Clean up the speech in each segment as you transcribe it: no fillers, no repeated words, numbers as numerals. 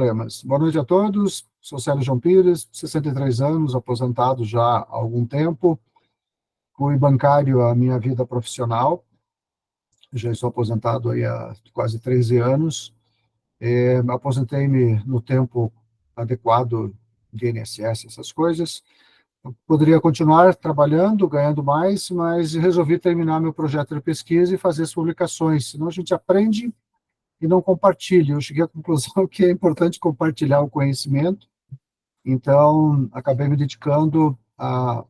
Problemas. Boa noite a todos, sou Célio João Pires, 63 anos, aposentado já há algum tempo, fui bancário a minha vida profissional, já estou aposentado aí há quase 13 anos, aposentei-me no tempo adequado de INSS, essas coisas. Eu poderia continuar trabalhando, ganhando mais, mas resolvi terminar meu projeto de pesquisa e fazer as publicações, senão a gente aprende e não compartilha. Eu cheguei à conclusão que é importante compartilhar o conhecimento, então acabei me dedicando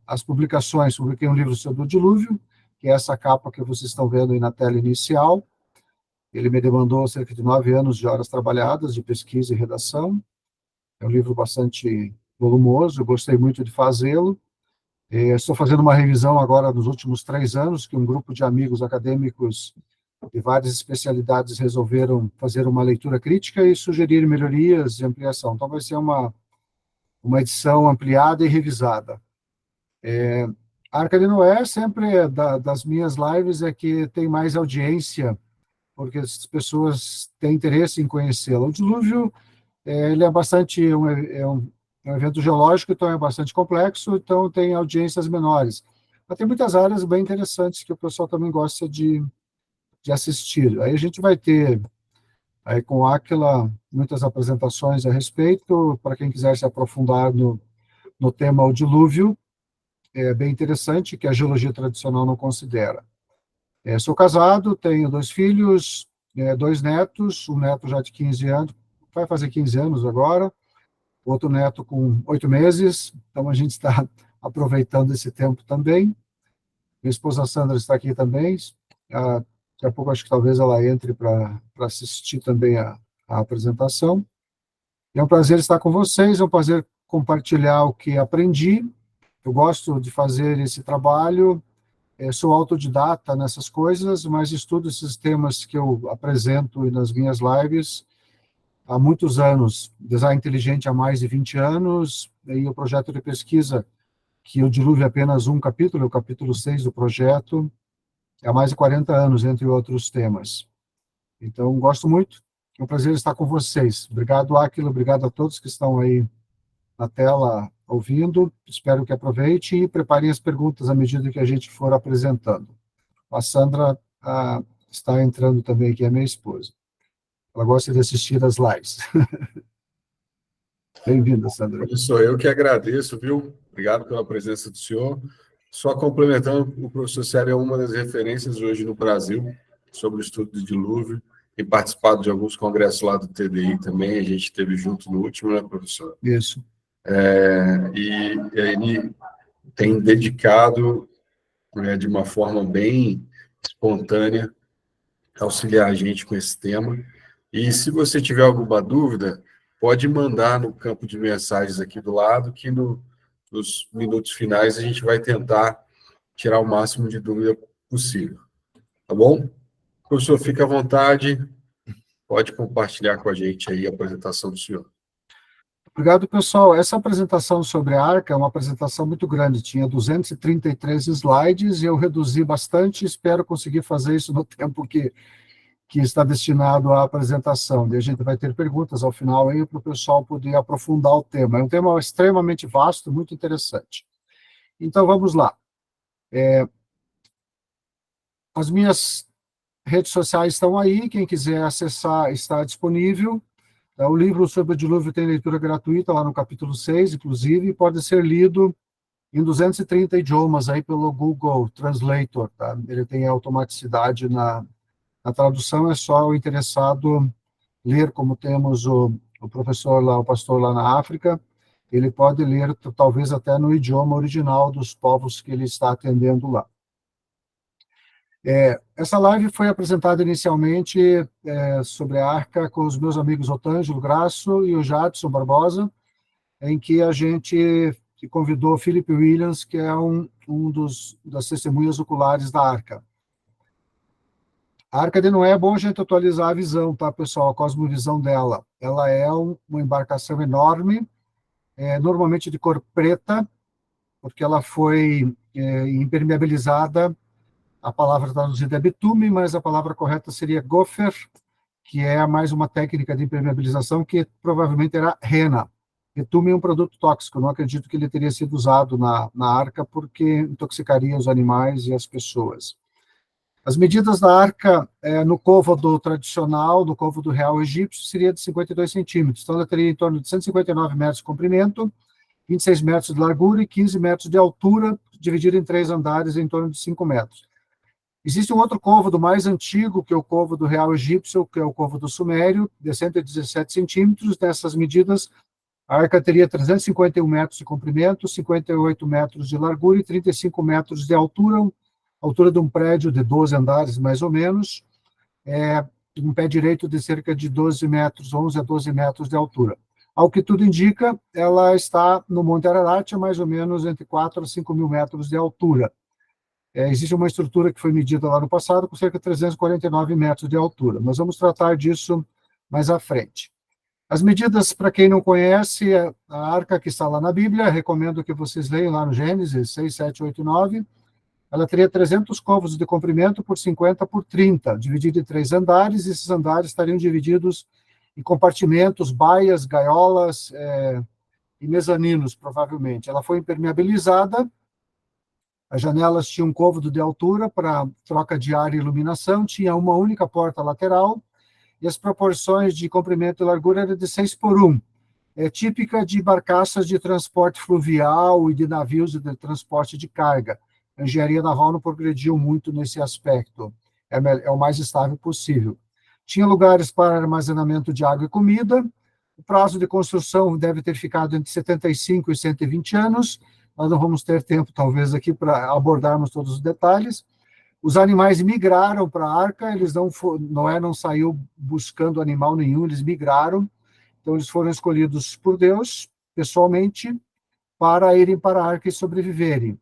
às publicações. Publiquei um livro sobre o dilúvio, que é essa capa que vocês estão vendo aí na tela inicial. Ele me demandou cerca de 9 anos de horas trabalhadas de pesquisa e redação. É um livro bastante volumoso, eu gostei muito de fazê-lo. Estou fazendo uma revisão agora dos últimos 3 anos, que um grupo de amigos acadêmicos de várias especialidades resolveram fazer uma leitura crítica e sugerir melhorias e ampliação. Então, vai ser uma edição ampliada e revisada. A Arca de Noé, sempre das minhas lives, é que tem mais audiência, porque as pessoas têm interesse em conhecê-la. O dilúvio, ele é bastante, é um evento geológico, então é bastante complexo, então tem audiências menores. Mas tem muitas áreas bem interessantes que o pessoal também gosta de assistir. Aí a gente vai ter, aí com o Áquila, muitas apresentações a respeito, para quem quiser se aprofundar no tema o dilúvio, é bem interessante, que a geologia tradicional não considera. Sou casado, tenho 2 filhos, 2 netos, um neto já de 15 anos, vai fazer 15 anos agora, outro neto com 8 meses, então a gente está aproveitando esse tempo também. Minha esposa Sandra está aqui também, daqui a pouco acho que talvez ela entre para assistir também a apresentação. É um prazer estar com vocês, é um prazer compartilhar o que aprendi. Eu gosto de fazer esse trabalho, sou autodidata nessas coisas, mas estudo esses temas que eu apresento nas minhas lives há muitos anos. Design inteligente há mais de 20 anos, e o projeto de pesquisa, que o dilúvio é apenas um capítulo, é o capítulo 6 do projeto, há mais de 40 anos, entre outros temas. Então, gosto muito, é um prazer estar com vocês. Obrigado, Áquila, obrigado a todos que estão aí na tela ouvindo, espero que aproveite e preparem as perguntas à medida que a gente for apresentando. A Sandra está entrando também aqui, é minha esposa. Ela gosta de assistir as lives. Bem-vinda, Sandra. Sou eu que agradeço, viu? Obrigado pela presença do senhor. Só complementando, o professor Célio é uma das referências hoje no Brasil sobre o estudo do dilúvio, tem participado de alguns congressos lá do TDI também, a gente esteve junto no último, né, professor? Isso. E ele tem dedicado de uma forma bem espontânea auxiliar a gente com esse tema. E se você tiver alguma dúvida, pode mandar no campo de mensagens aqui do lado, que nos minutos finais a gente vai tentar tirar o máximo de dúvida possível. Tá bom? Professor, fica à vontade, pode compartilhar com a gente aí a apresentação do senhor. Obrigado, pessoal. Essa apresentação sobre a Arca é uma apresentação muito grande, tinha 233 slides e eu reduzi bastante, espero conseguir fazer isso no tempo que está destinado à apresentação. E a gente vai ter perguntas ao final aí para o pessoal poder aprofundar o tema. É um tema extremamente vasto, muito interessante. Então, vamos lá. As minhas redes sociais estão aí, quem quiser acessar está disponível. O livro sobre o dilúvio tem leitura gratuita lá no capítulo 6, inclusive, e pode ser lido em 230 idiomas aí pelo Google Translator, tá? Ele tem automaticidade na tradução, é só o interessado ler, como temos o professor lá, o pastor lá na África, ele pode ler talvez até no idioma original dos povos que ele está atendendo lá. Essa live foi apresentada inicialmente sobre a Arca com os meus amigos Otângelo Graço e o Jadson Barbosa, em que a gente convidou Philip Williams, que é um das testemunhas oculares da Arca. A Arca de Noé é bom a gente atualizar a visão, tá, pessoal? A cosmovisão dela. Ela é uma embarcação enorme, normalmente de cor preta, porque ela foi impermeabilizada. A palavra traduzida é betume, mas a palavra correta seria gofer, que é mais uma técnica de impermeabilização que provavelmente era RENA. Betume é um produto tóxico, não acredito que ele teria sido usado na arca, porque intoxicaria os animais e as pessoas. As medidas da arca no côvado tradicional, no côvado real egípcio, seria de 52 centímetros. Então, ela teria em torno de 159 metros de comprimento, 26 metros de largura e 15 metros de altura, dividido em 3 andares em torno de 5 metros. Existe um outro côvado mais antigo, que é o côvado real egípcio, que é o côvado sumério, de 117 centímetros. Nessas medidas, a arca teria 351 metros de comprimento, 58 metros de largura e 35 metros de altura de um prédio de 12 andares, mais ou menos, um pé direito de cerca de 12 metros, 11 a 12 metros de altura. Ao que tudo indica, ela está no Monte Ararat, a mais ou menos entre 4 a 5 mil metros de altura. Existe uma estrutura que foi medida lá no passado com cerca de 349 metros de altura. Nós vamos tratar disso mais à frente. As medidas, para quem não conhece, a arca que está lá na Bíblia, recomendo que vocês leiam lá no Gênesis 6, 7, 8 e 9, ela teria 300 côvados de comprimento por 50 por 30, dividido em 3 andares, e esses andares estariam divididos em compartimentos, baias, gaiolas e mezaninos, provavelmente. Ela foi impermeabilizada, as janelas tinham um côvado de altura para troca de ar e iluminação, tinha uma única porta lateral, e as proporções de comprimento e largura eram de 6 por 1. Típica de barcaças de transporte fluvial e de navios de transporte de carga. A engenharia naval não progrediu muito nesse aspecto. É o mais estável possível. Tinha lugares para armazenamento de água e comida. O prazo de construção deve ter ficado entre 75 e 120 anos. Nós não vamos ter tempo, talvez, aqui para abordarmos todos os detalhes. Os animais migraram para a arca, Noé não saiu buscando animal nenhum, eles migraram. Então, eles foram escolhidos por Deus, pessoalmente, para irem para a arca e sobreviverem.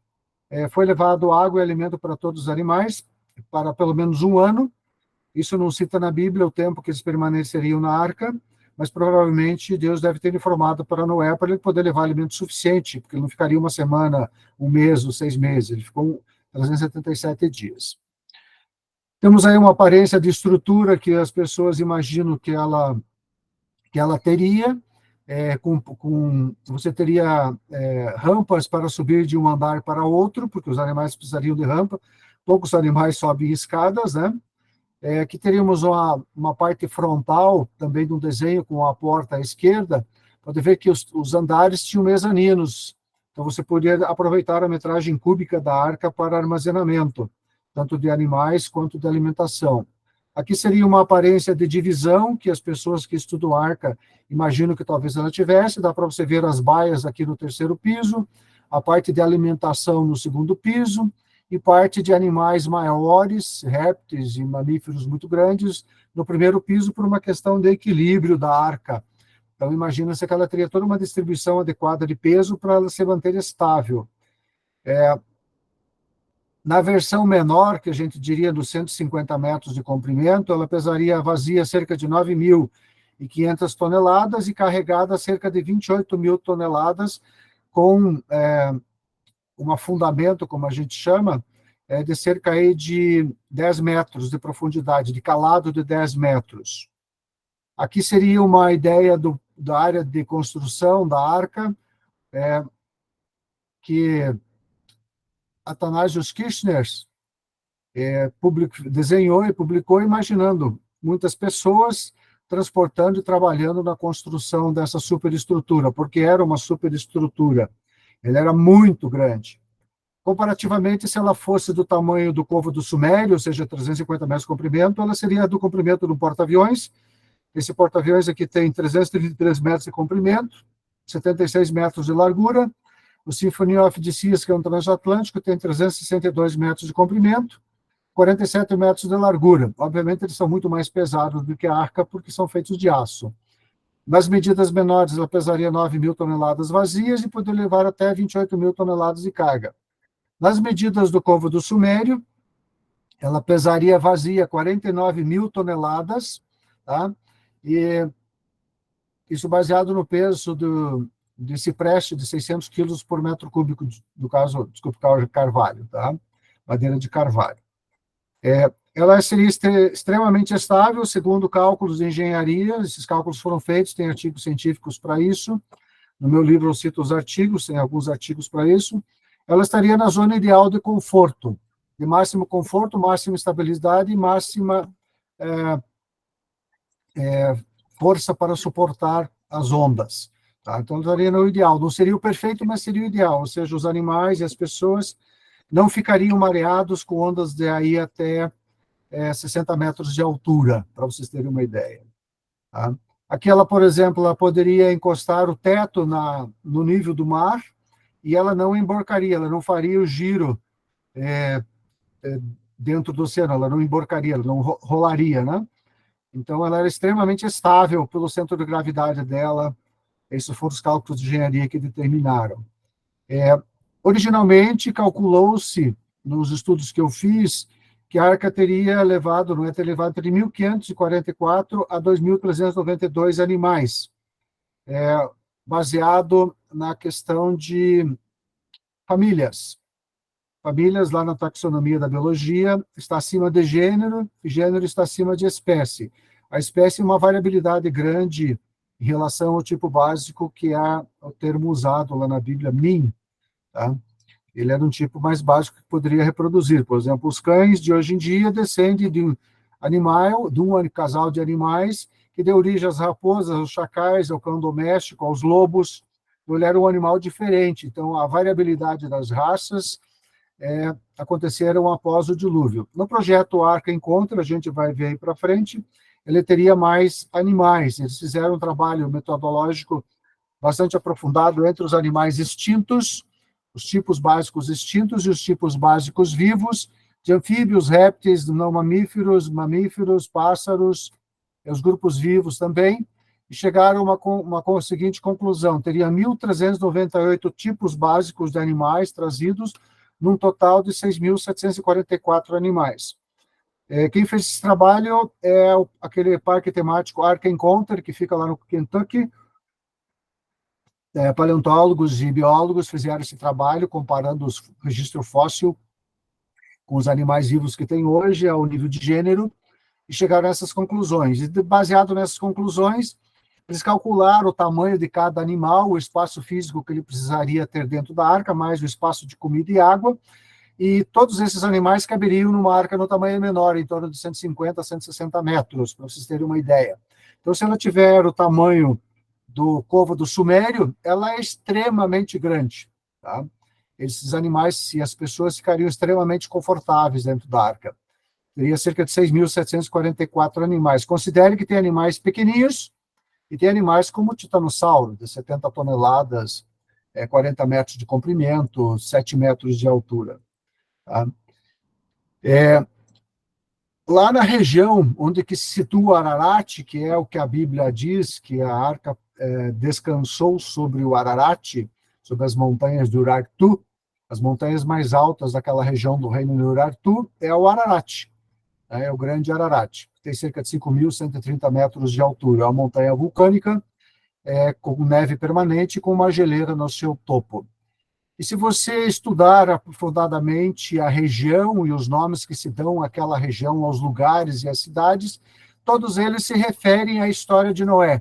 Foi levado água e alimento para todos os animais, para pelo menos 1 ano. Isso não cita na Bíblia o tempo que eles permaneceriam na arca, mas provavelmente Deus deve ter informado para Noé para ele poder levar alimento suficiente, porque ele não ficaria 1 semana, 1 mês ou 6 meses, ele ficou 377 dias. Temos aí uma aparência de estrutura que as pessoas imaginam que ela teria, você teria rampas para subir de um andar para outro, porque os animais precisariam de rampa, poucos animais sobem escadas, né? Aqui teríamos uma parte frontal, também de um desenho com a porta à esquerda, pode ver que os andares tinham mezaninos, então você poderia aproveitar a metragem cúbica da arca para armazenamento, tanto de animais quanto de alimentação. Aqui seria uma aparência de divisão, que as pessoas que estudam arca imaginam que talvez ela tivesse, dá para você ver as baias aqui no 3º piso, a parte de alimentação no 2º piso, e parte de animais maiores, répteis e mamíferos muito grandes, no 1º piso, por uma questão de equilíbrio da arca. Então, imagina-se que ela teria toda uma distribuição adequada de peso para ela se manter estável. Na versão menor, que a gente diria dos 150 metros de comprimento, ela pesaria vazia cerca de 9.500 toneladas e carregada cerca de 28.000 toneladas, com um afundamento, como a gente chama, de cerca aí de 10 metros de profundidade, de calado de 10 metros. Aqui seria uma ideia da área de construção da arca, que Athanasius Kirchner desenhou e publicou, imaginando muitas pessoas transportando e trabalhando na construção dessa superestrutura, porque era uma superestrutura. Ela era muito grande. Comparativamente, se ela fosse do tamanho do côvado sumério, ou seja, 350 metros de comprimento, ela seria do comprimento do porta-aviões. Esse porta-aviões aqui tem 333 metros de comprimento, 76 metros de largura. O Symphony of the Seas, que é um transatlântico, tem 362 metros de comprimento, 47 metros de largura. Obviamente, eles são muito mais pesados do que a arca, porque são feitos de aço. Nas medidas menores, ela pesaria 9.000 toneladas vazias e poderia levar até 28.000 toneladas de carga. Nas medidas do côvado sumério, ela pesaria vazia 49.000 toneladas, tá? E isso baseado no peso de cipreste de 600 quilos por metro cúbico, no caso, desculpe, carvalho, tá? Madeira de carvalho. ela seria extremamente estável, segundo cálculos de engenharia. Esses cálculos foram feitos, tem artigos científicos para isso. No meu livro eu cito os artigos, tem alguns artigos para isso. Ela estaria na zona ideal de conforto, de máximo conforto, máxima estabilidade e máxima força para suportar as ondas. Tá? Então, estaria no ideal. Não seria o perfeito, mas seria o ideal. Ou seja, os animais e as pessoas não ficariam mareados com ondas de aí até 60 metros de altura, para vocês terem uma ideia. Tá? Aqui ela, por exemplo, ela poderia encostar o teto no nível do mar e ela não emborcaria, ela não faria o giro dentro do oceano, ela não emborcaria, ela não rolaria, né? Então, ela era extremamente estável pelo centro de gravidade dela. Esses foram os cálculos de engenharia que determinaram. Originalmente, calculou-se, nos estudos que eu fiz, que a Arca teria levado, não é ter levado entre 1.544 a 2.392 animais, baseado na questão de famílias. Famílias, lá na taxonomia da biologia, está acima de gênero, e gênero está acima de espécie. A espécie é uma variabilidade grande em relação ao tipo básico, que é o termo usado lá na Bíblia, min. Tá? Ele era um tipo mais básico que poderia reproduzir. Por exemplo, os cães de hoje em dia descendem de um animal, de um casal de animais que deu origem às raposas, aos chacais, ao cão doméstico, aos lobos. Ele era um animal diferente. Então, a variabilidade das raças aconteceram após o dilúvio. No projeto Arca Encontra, a gente vai ver aí para frente, ele teria mais animais. Eles fizeram um trabalho metodológico bastante aprofundado entre os animais extintos, os tipos básicos extintos e os tipos básicos vivos, de anfíbios, répteis, não mamíferos, pássaros, e os grupos vivos também, e chegaram a uma seguinte conclusão: teria 1.398 tipos básicos de animais trazidos, num total de 6.744 animais. Quem fez esse trabalho é aquele parque temático Arca Encounter, que fica lá no Kentucky. Paleontólogos e biólogos fizeram esse trabalho, comparando o registro fóssil com os animais vivos que tem hoje, ao nível de gênero, e chegaram a essas conclusões. E, baseado nessas conclusões, eles calcularam o tamanho de cada animal, o espaço físico que ele precisaria ter dentro da arca, mais o espaço de comida e água, e todos esses animais caberiam numa arca no tamanho menor, em torno de 150 a 160 metros, para vocês terem uma ideia. Então, se ela tiver o tamanho do Covo do Sumério, ela é extremamente grande. Tá? Esses animais e as pessoas ficariam extremamente confortáveis dentro da arca. Teria cerca de 6.744 animais. Considere que tem animais pequeninhos, e tem animais como o titanossauro, de 70 toneladas, 40 metros de comprimento, 7 metros de altura. Tá? Lá na região onde que se situa Ararat, que é o que a Bíblia diz, que a arca descansou sobre o Ararat, sobre as montanhas do Urartu, as montanhas mais altas daquela região do reino do Urartu, é o Ararat, é o grande Ararat, que tem cerca de 5.130 metros de altura. É uma montanha vulcânica, com neve permanente, com uma geleira no seu topo. E se você estudar aprofundadamente a região e os nomes que se dão àquela região, aos lugares e às cidades, todos eles se referem à história de Noé.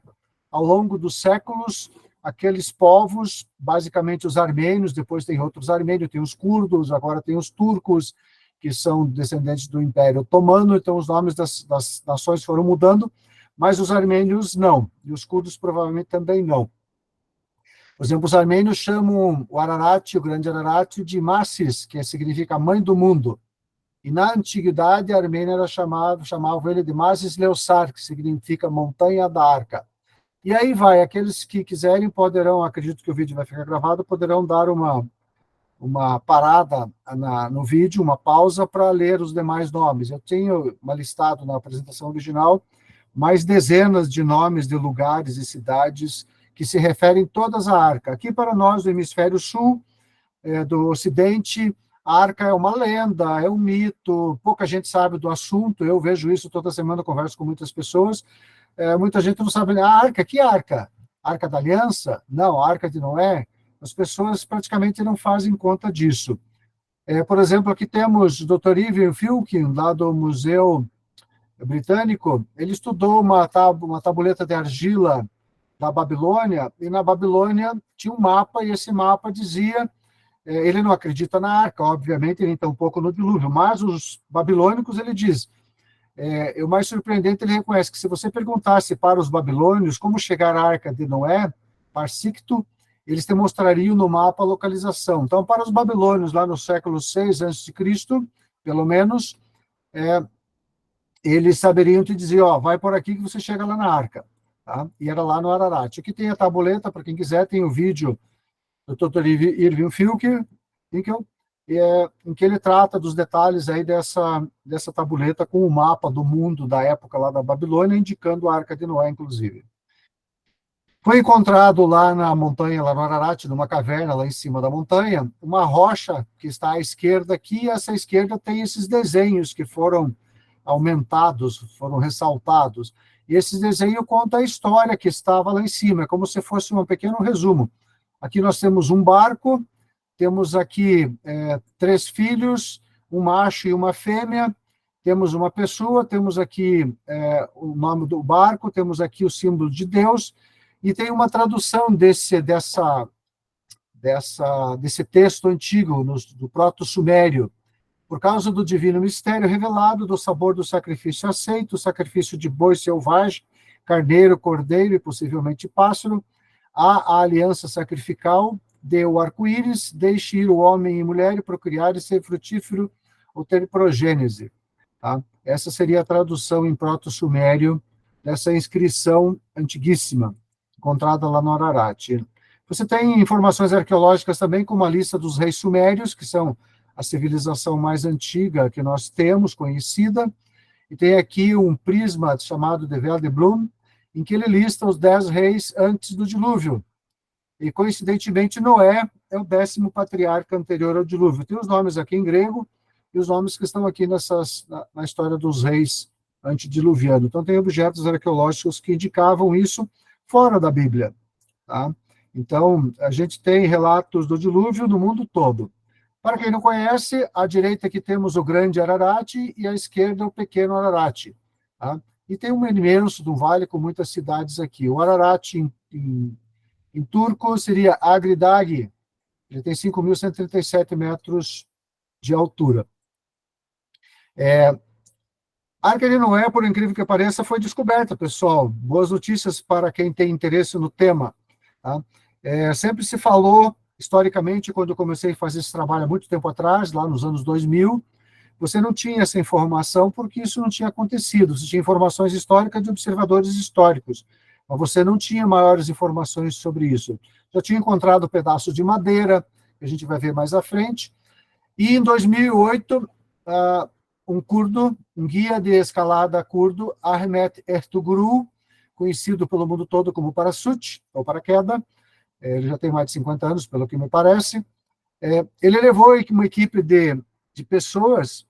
Ao longo dos séculos, aqueles povos, basicamente os armênios, depois tem outros armênios, tem os curdos, agora tem os turcos, que são descendentes do Império Otomano, então os nomes das nações foram mudando, mas os armênios não, e os curdos provavelmente também não. Por exemplo, os armênios chamam o Ararat, o grande Ararat, de Massis, que significa mãe do mundo. E na antiguidade, a Armênia chamava ele de Massis Leossar, que significa montanha da arca. E aí vai, aqueles que quiserem poderão, acredito que o vídeo vai ficar gravado, poderão dar uma parada no vídeo, uma pausa para ler os demais nomes. Eu tenho listado na apresentação original mais dezenas de nomes de lugares e cidades que se referem todas à arca. Aqui para nós, do hemisfério sul, do ocidente, a arca é uma lenda, é um mito, pouca gente sabe do assunto, eu vejo isso toda semana, converso com muitas pessoas, muita gente não sabe, a arca, que arca? Arca da Aliança? Não, a Arca de Noé? As pessoas praticamente não fazem conta disso. Por exemplo, aqui temos o Dr. Irving Filkin, lá do Museu Britânico. Ele estudou uma tabuleta de argila da Babilônia, e na Babilônia tinha um mapa, e esse mapa dizia, ele não acredita na arca, obviamente, nem tampouco no dilúvio, mas os babilônicos, ele diz, o mais surpreendente, ele reconhece que se você perguntasse para os babilônios como chegar à arca de Noé, Parsicto, eles te mostrariam no mapa a localização. Então, para os babilônios, lá no século 6 a.C., pelo menos, eles saberiam te dizer, vai por aqui que você chega lá na arca. Tá? E era lá no Ararat. Aqui tem a tabuleta, para quem quiser, tem o vídeo do Dr. Irving Filkin, em que ele trata dos detalhes aí dessa tabuleta com o mapa do mundo da época lá da Babilônia, indicando a Arca de Noé, inclusive. Foi encontrado lá na montanha, lá no Ararat, numa caverna lá em cima da montanha, uma rocha que está à esquerda aqui, e essa esquerda tem esses desenhos que foram aumentados, foram ressaltados. E esse desenho conta a história que estava lá em cima, é como se fosse um pequeno resumo. Aqui nós temos um barco, temos aqui 3 filhos, um macho e uma fêmea, temos uma pessoa, temos aqui o nome do barco, temos aqui o símbolo de Deus, e tem uma tradução desse texto antigo, do proto-sumério, por causa do divino mistério revelado, do sabor do sacrifício aceito, o sacrifício de boi selvagem, carneiro, cordeiro e possivelmente pássaro, a aliança sacrificial, deu o arco-íris, deixe ir o homem e mulher e procriar e ser frutífero ou ter progênese. Tá? Essa seria a tradução em proto-sumério dessa inscrição antiguíssima, encontrada lá no Ararat. Você tem informações arqueológicas também, como a lista dos reis sumérios, que são a civilização mais antiga que nós temos, conhecida, e tem aqui um prisma chamado de Veldblum, em que ele lista os 10 reis antes do dilúvio. E, coincidentemente, Noé é o 10º patriarca anterior ao dilúvio. Tem os nomes aqui em grego e os nomes que estão aqui na história dos reis antediluvianos. Então, tem objetos arqueológicos que indicavam isso fora da Bíblia. Tá? Então, a gente tem relatos do dilúvio no mundo todo. Para quem não conhece, à direita aqui temos o grande Ararat e à esquerda o pequeno Ararat. Tá? E tem um imenso de um vale com muitas cidades aqui. O Ararat, em turco, seria Agridag. Ele tem 5.137 metros de altura. A Arca de Noé, por incrível que pareça, foi descoberta, pessoal. Boas notícias para quem tem interesse no tema. Tá? Sempre se falou, historicamente, quando eu comecei a fazer esse trabalho há muito tempo atrás, lá nos anos 2000, você não tinha essa informação porque isso não tinha acontecido. Você tinha informações históricas de observadores históricos, mas você não tinha maiores informações sobre isso. Já tinha encontrado pedaços de madeira, que a gente vai ver mais à frente, e em 2008, um curdo, um guia de escalada curdo, Ahmet Ertuğrul, conhecido pelo mundo todo como Parasut, ou paraquedas, ele já tem mais de 50 anos, pelo que me parece, ele levou uma equipe de pessoas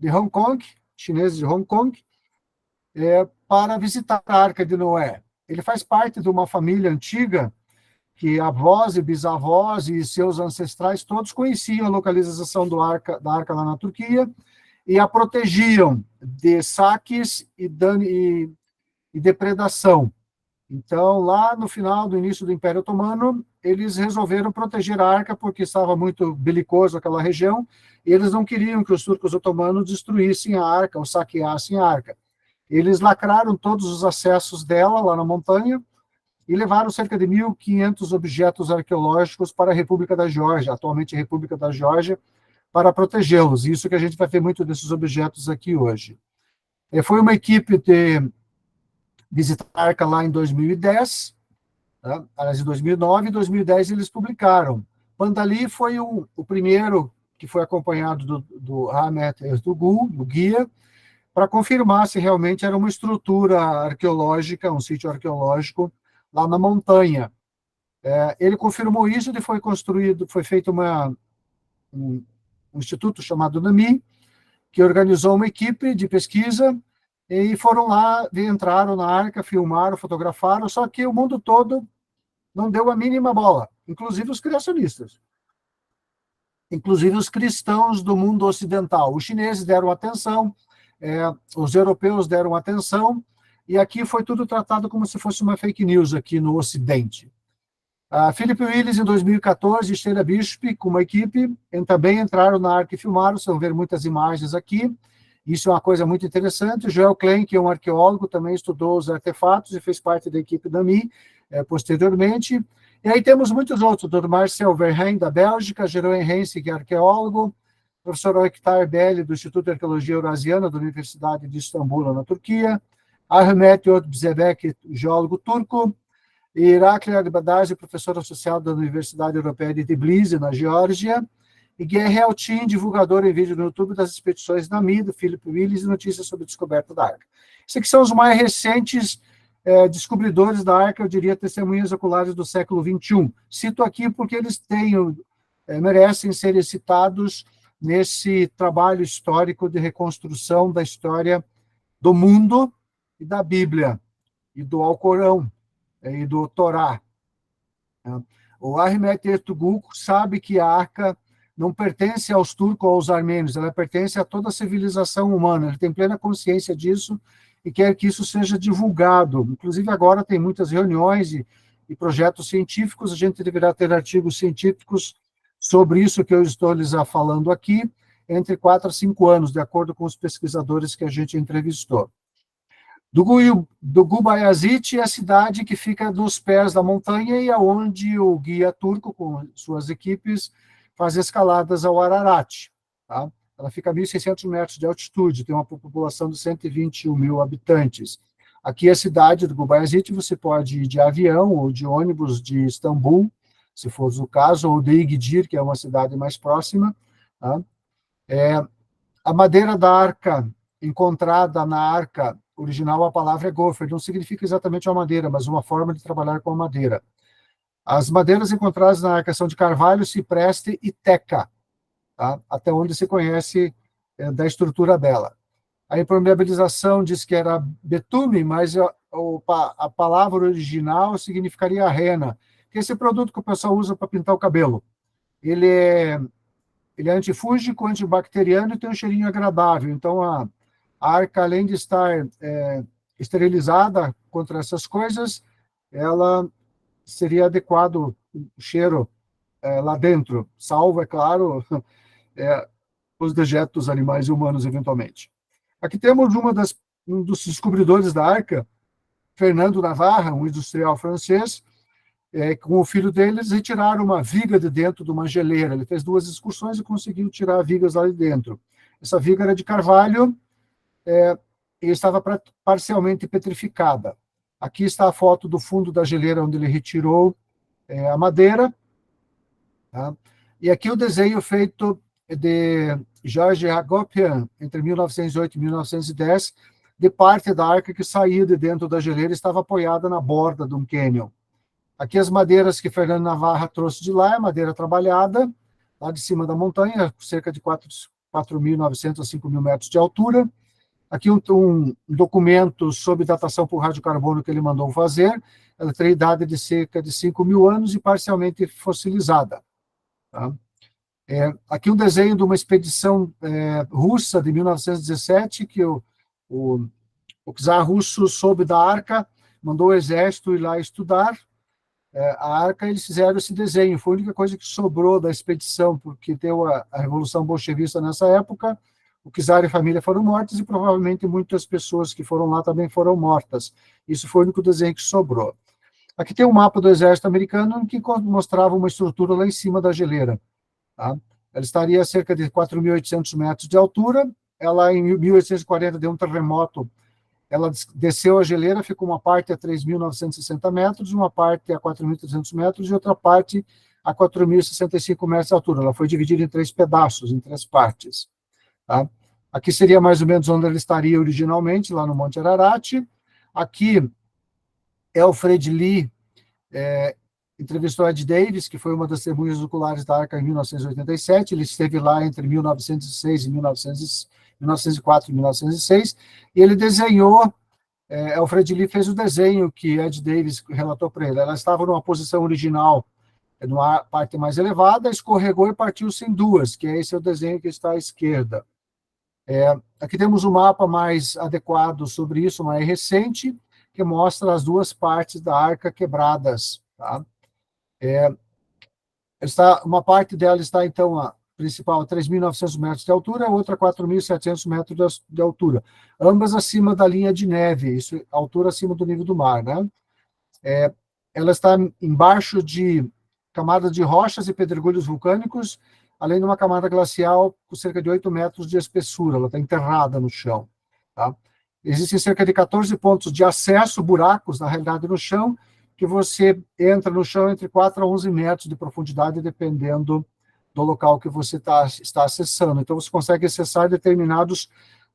de Hong Kong, chineses de Hong Kong, para visitar a Arca de Noé. Ele faz parte de uma família antiga que avós e bisavós e seus ancestrais todos conheciam a localização da arca lá na Turquia e a protegiam de saques e depredação. Então, lá no final do início do Império Otomano, eles resolveram proteger a arca porque estava muito belicoso aquela região e eles não queriam que os turcos otomanos destruíssem a arca ou saqueassem a arca. Eles lacraram todos os acessos dela lá na montanha e levaram cerca de 1.500 objetos arqueológicos para a República da Geórgia, atualmente a República da Geórgia, para protegê-los. Isso que a gente vai ver muito desses objetos aqui hoje. Foi uma equipe de visitar a arca lá em 2010, tá? Aliás, em 2009 e 2010 eles publicaram. Pandali foi o primeiro que foi acompanhado do Ahmet Ertuğrul, do guia, para confirmar se realmente era uma estrutura arqueológica, um sítio arqueológico lá na montanha. Ele confirmou isso e foi feito um instituto chamado NAMI, que organizou uma equipe de pesquisa e foram lá, entraram na arca, filmaram, fotografaram, só que o mundo todo não deu a mínima bola, inclusive os criacionistas. inclusive os cristãos do mundo ocidental. Os chineses deram atenção, os europeus deram atenção, e aqui foi tudo tratado como se fosse uma fake news aqui no Ocidente. Philip Willis, em 2014, e Sheila Bishop, com uma equipe, também entraram na Arca e filmaram, vocês vão ver muitas imagens aqui. Isso é uma coisa muito interessante. O Joel Klein, que é um arqueólogo, também estudou os artefatos e fez parte da equipe da MI, posteriormente. E aí temos muitos outros, o Dr. Marcel Verheyen, da Bélgica, Jeroen Hense, que é arqueólogo, o professor Oktar Belli, do Instituto de Arqueologia Eurasiana, da Universidade de Istambul, na Turquia, Ahmet Yotbzebek, geólogo turco, e Irakli Arbadazi, professor associado da Universidade Europeia de Tbilisi, na Geórgia, e Guerre Altin, divulgador em vídeo no YouTube das expedições da MI, do Philip Willis, e notícias sobre a descoberta da Arca. Esses aqui são os mais recentes descobridores da Arca, eu diria testemunhas oculares do século XXI. Cito aqui porque eles merecem ser citados nesse trabalho histórico de reconstrução da história do mundo e da Bíblia, e do Alcorão, e do Torá. O Ahmet Ertuğrul sabe que a Arca não pertence aos turcos ou aos armênios, ela pertence a toda a civilização humana, ele tem plena consciência disso e quer que isso seja divulgado. Inclusive, agora tem muitas reuniões e projetos científicos, a gente deverá ter artigos científicos sobre isso que eu estou lhes falando aqui, entre 4 a 5 anos, de acordo com os pesquisadores que a gente entrevistou. Dugu Bayazit é a cidade que fica nos pés da montanha e aonde o guia turco, com suas equipes, faz escaladas ao Ararat. Tá? Ela fica a 1.600 metros de altitude, tem uma população de 121 mil habitantes. Aqui a cidade do Bayazit, você pode ir de avião ou de ônibus de Istambul, se for o caso, ou de Igdir, que é uma cidade mais próxima. Tá? A madeira da arca, encontrada na arca original, a palavra é gofer, não significa exatamente uma madeira, mas uma forma de trabalhar com a madeira. As madeiras encontradas na arca são de carvalho, cipreste e teca, tá? Até onde se conhece da estrutura dela. A impermeabilização diz que era betume, mas a palavra original significaria rena, que é esse produto que o pessoal usa para pintar o cabelo. Ele é antifúngico, antibacteriano e tem um cheirinho agradável. Então, a arca, além de estar esterilizada contra essas coisas, ela seria adequado o cheiro lá dentro, salvo, é claro, os dejetos dos animais e humanos, eventualmente. Aqui temos um dos descobridores da arca, Fernando Navarra, um industrial francês, com o filho deles, retiraram uma viga de dentro de uma geleira. Ele fez 2 excursões e conseguiu tirar vigas lá de dentro. Essa viga era de carvalho, e estava parcialmente petrificada. Aqui está a foto do fundo da geleira onde ele retirou a madeira. Tá? E aqui o desenho feito de George Hagopian, entre 1908 e 1910, de parte da arca que saía de dentro da geleira e estava apoiada na borda de um cânion. Aqui as madeiras que Fernando Navarra trouxe de lá, é madeira trabalhada, lá de cima da montanha, cerca de 4.900 a 5.000 metros de altura. Aqui um documento sobre datação por radiocarbono que ele mandou fazer. Ela tem idade de cerca de 5.000 anos e parcialmente fossilizada. Tá? Aqui um desenho de uma expedição russa de 1917, que o czar russo soube da arca, mandou o exército ir lá estudar a arca, eles fizeram esse desenho. Foi a única coisa que sobrou da expedição, porque deu a Revolução Bolchevista nessa época. O czar e a família foram mortos e provavelmente muitas pessoas que foram lá também foram mortas. Isso foi o único desenho que sobrou. Aqui tem um mapa do exército americano que mostrava uma estrutura lá em cima da geleira. Tá? Ela estaria a cerca de 4.800 metros de altura. Ela, em 1840, deu um terremoto. Ela desceu a geleira, ficou uma parte a 3.960 metros, uma parte a 4.300 metros e outra parte a 4.065 metros de altura. Ela foi dividida em 3 pedaços, em 3 partes. Tá? Aqui seria mais ou menos onde ela estaria originalmente, lá no Monte Ararat. Aqui, Alfred Lee entrevistou Ed Davis, que foi uma das testemunhas oculares da Arca em 1987. Ele esteve lá entre 1906 e 1904 e 1906, e ele desenhou, Alfred Lee fez o desenho que Ed Davis relatou para ele. Ela estava numa posição original numa parte mais elevada, escorregou e partiu-se em duas, que esse é o desenho que está à esquerda. Aqui temos um mapa mais adequado sobre isso, mais recente, que mostra as duas partes da arca quebradas. Tá? Uma parte dela está, então, a principal a 3.900 metros de altura, a outra a 4.700 metros de altura, ambas acima da linha de neve, isso, altura acima do nível do mar. Né? Ela está embaixo de camadas de rochas e pedregulhos vulcânicos, além de uma camada glacial com cerca de 8 metros de espessura, ela está enterrada no chão. Tá? Existem cerca de 14 pontos de acesso, buracos, na realidade, no chão, que você entra no chão entre 4 a 11 metros de profundidade, dependendo do local que você está acessando. Então, você consegue acessar determinados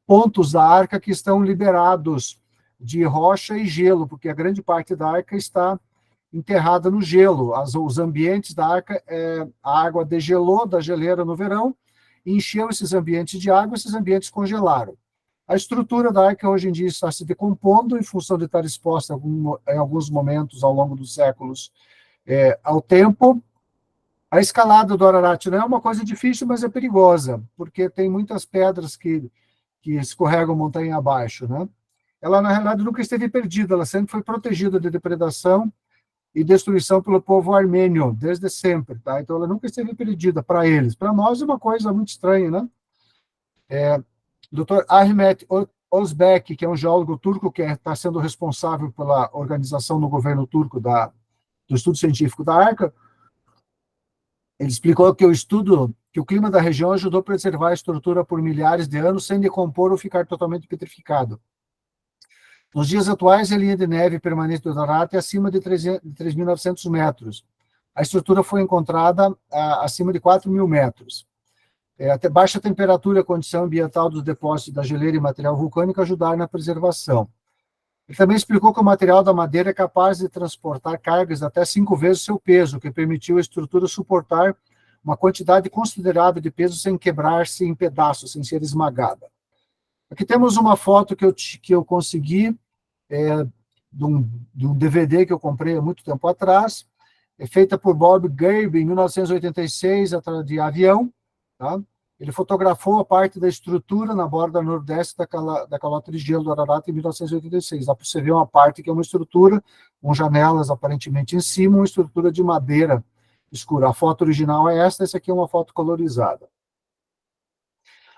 pontos da arca que estão liberados de rocha e gelo, porque a grande parte da arca está enterrada no gelo. Os ambientes da arca, a água degelou da geleira no verão, e encheu esses ambientes de água, esses ambientes congelaram. A estrutura da arca hoje em dia está se decompondo em função de estar exposta em alguns momentos ao longo dos séculos ao tempo. A escalada do Ararat não é uma coisa difícil, mas é perigosa, porque tem muitas pedras que escorregam montanha abaixo. Né? Ela, na realidade, nunca esteve perdida, ela sempre foi protegida de depredação e destruição pelo povo armênio, desde sempre. Tá? Então, ela nunca esteve perdida para eles. Para nós é uma coisa muito estranha, né? Dr. Ahmet Özbek, que é um geólogo turco que está sendo responsável pela organização no governo turco do estudo científico da Arca, ele explicou que o clima da região ajudou a preservar a estrutura por milhares de anos sem decompor ou ficar totalmente petrificado. Nos dias atuais, a linha de neve permanente do Ararat é acima de 3.900 metros. A estrutura foi encontrada acima de 4.000 metros. Até baixa temperatura e a condição ambiental dos depósitos da geleira e material vulcânico ajudaram na preservação. Ele também explicou que o material da madeira é capaz de transportar cargas até 5 vezes o seu peso, o que permitiu a estrutura suportar uma quantidade considerável de peso sem quebrar-se em pedaços, sem ser esmagada. Aqui temos uma foto que eu consegui de um DVD que eu comprei há muito tempo atrás, feita por Bob Gabe em 1986, de avião. Tá? Ele fotografou a parte da estrutura na borda nordeste da calota de gelo do Ararat em 1986. Dá para você ver uma parte que é uma estrutura, com janelas aparentemente em cima, uma estrutura de madeira escura. A foto original é essa aqui é uma foto colorizada.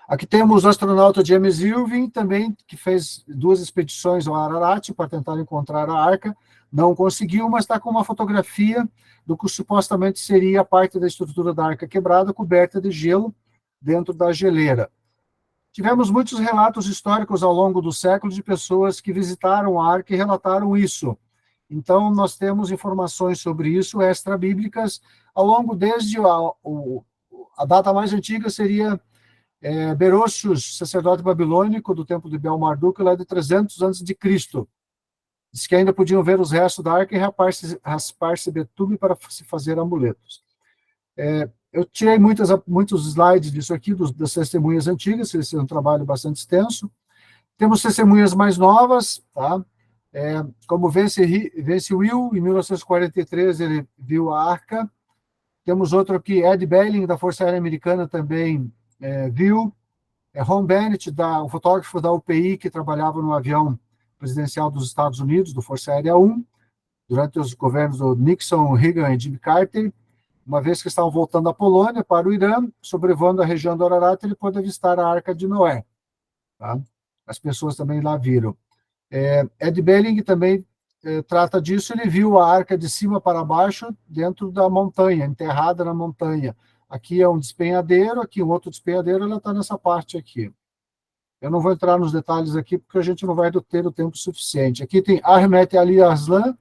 Aqui temos o astronauta James Irving, também, que fez 2 expedições ao Ararat para tentar encontrar a arca. Não conseguiu, mas está com uma fotografia do que supostamente seria a parte da estrutura da arca quebrada, coberta de gelo dentro da geleira. Tivemos muitos relatos históricos ao longo do século de pessoas que visitaram a arca e relataram isso. Então, nós temos informações sobre isso, extra-bíblicas, ao longo desde a data mais antiga seria Beroxius, sacerdote babilônico do templo de Bel-Marduk, lá de 300 a.C. Diz que ainda podiam ver os restos da arca e raspar-se betume para se fazer amuletos. Eu tirei muitos slides disso aqui, das testemunhas antigas, esse é um trabalho bastante extenso. Temos testemunhas mais novas, tá? Como Vance Will, em 1943, ele viu a arca. Temos outro aqui, Ed Belling, da Força Aérea Americana, também viu. Ron Bennett, o fotógrafo da UPI, que trabalhava no avião presidencial dos Estados Unidos, do Força Aérea 1, durante os governos do Nixon, Reagan e Jimmy Carter. Uma vez que estavam voltando da Polônia para o Irã, sobrevoando a região do Ararat, ele pôde avistar a Arca de Noé. Tá? As pessoas também lá viram. Ed Belling também trata disso, ele viu a arca de cima para baixo, dentro da montanha, enterrada na montanha. Aqui é um despenhadeiro, aqui um outro despenhadeiro, ela está nessa parte aqui. Eu não vou entrar nos detalhes aqui, porque a gente não vai ter o tempo suficiente. Aqui tem Ahmet Ali Arslan,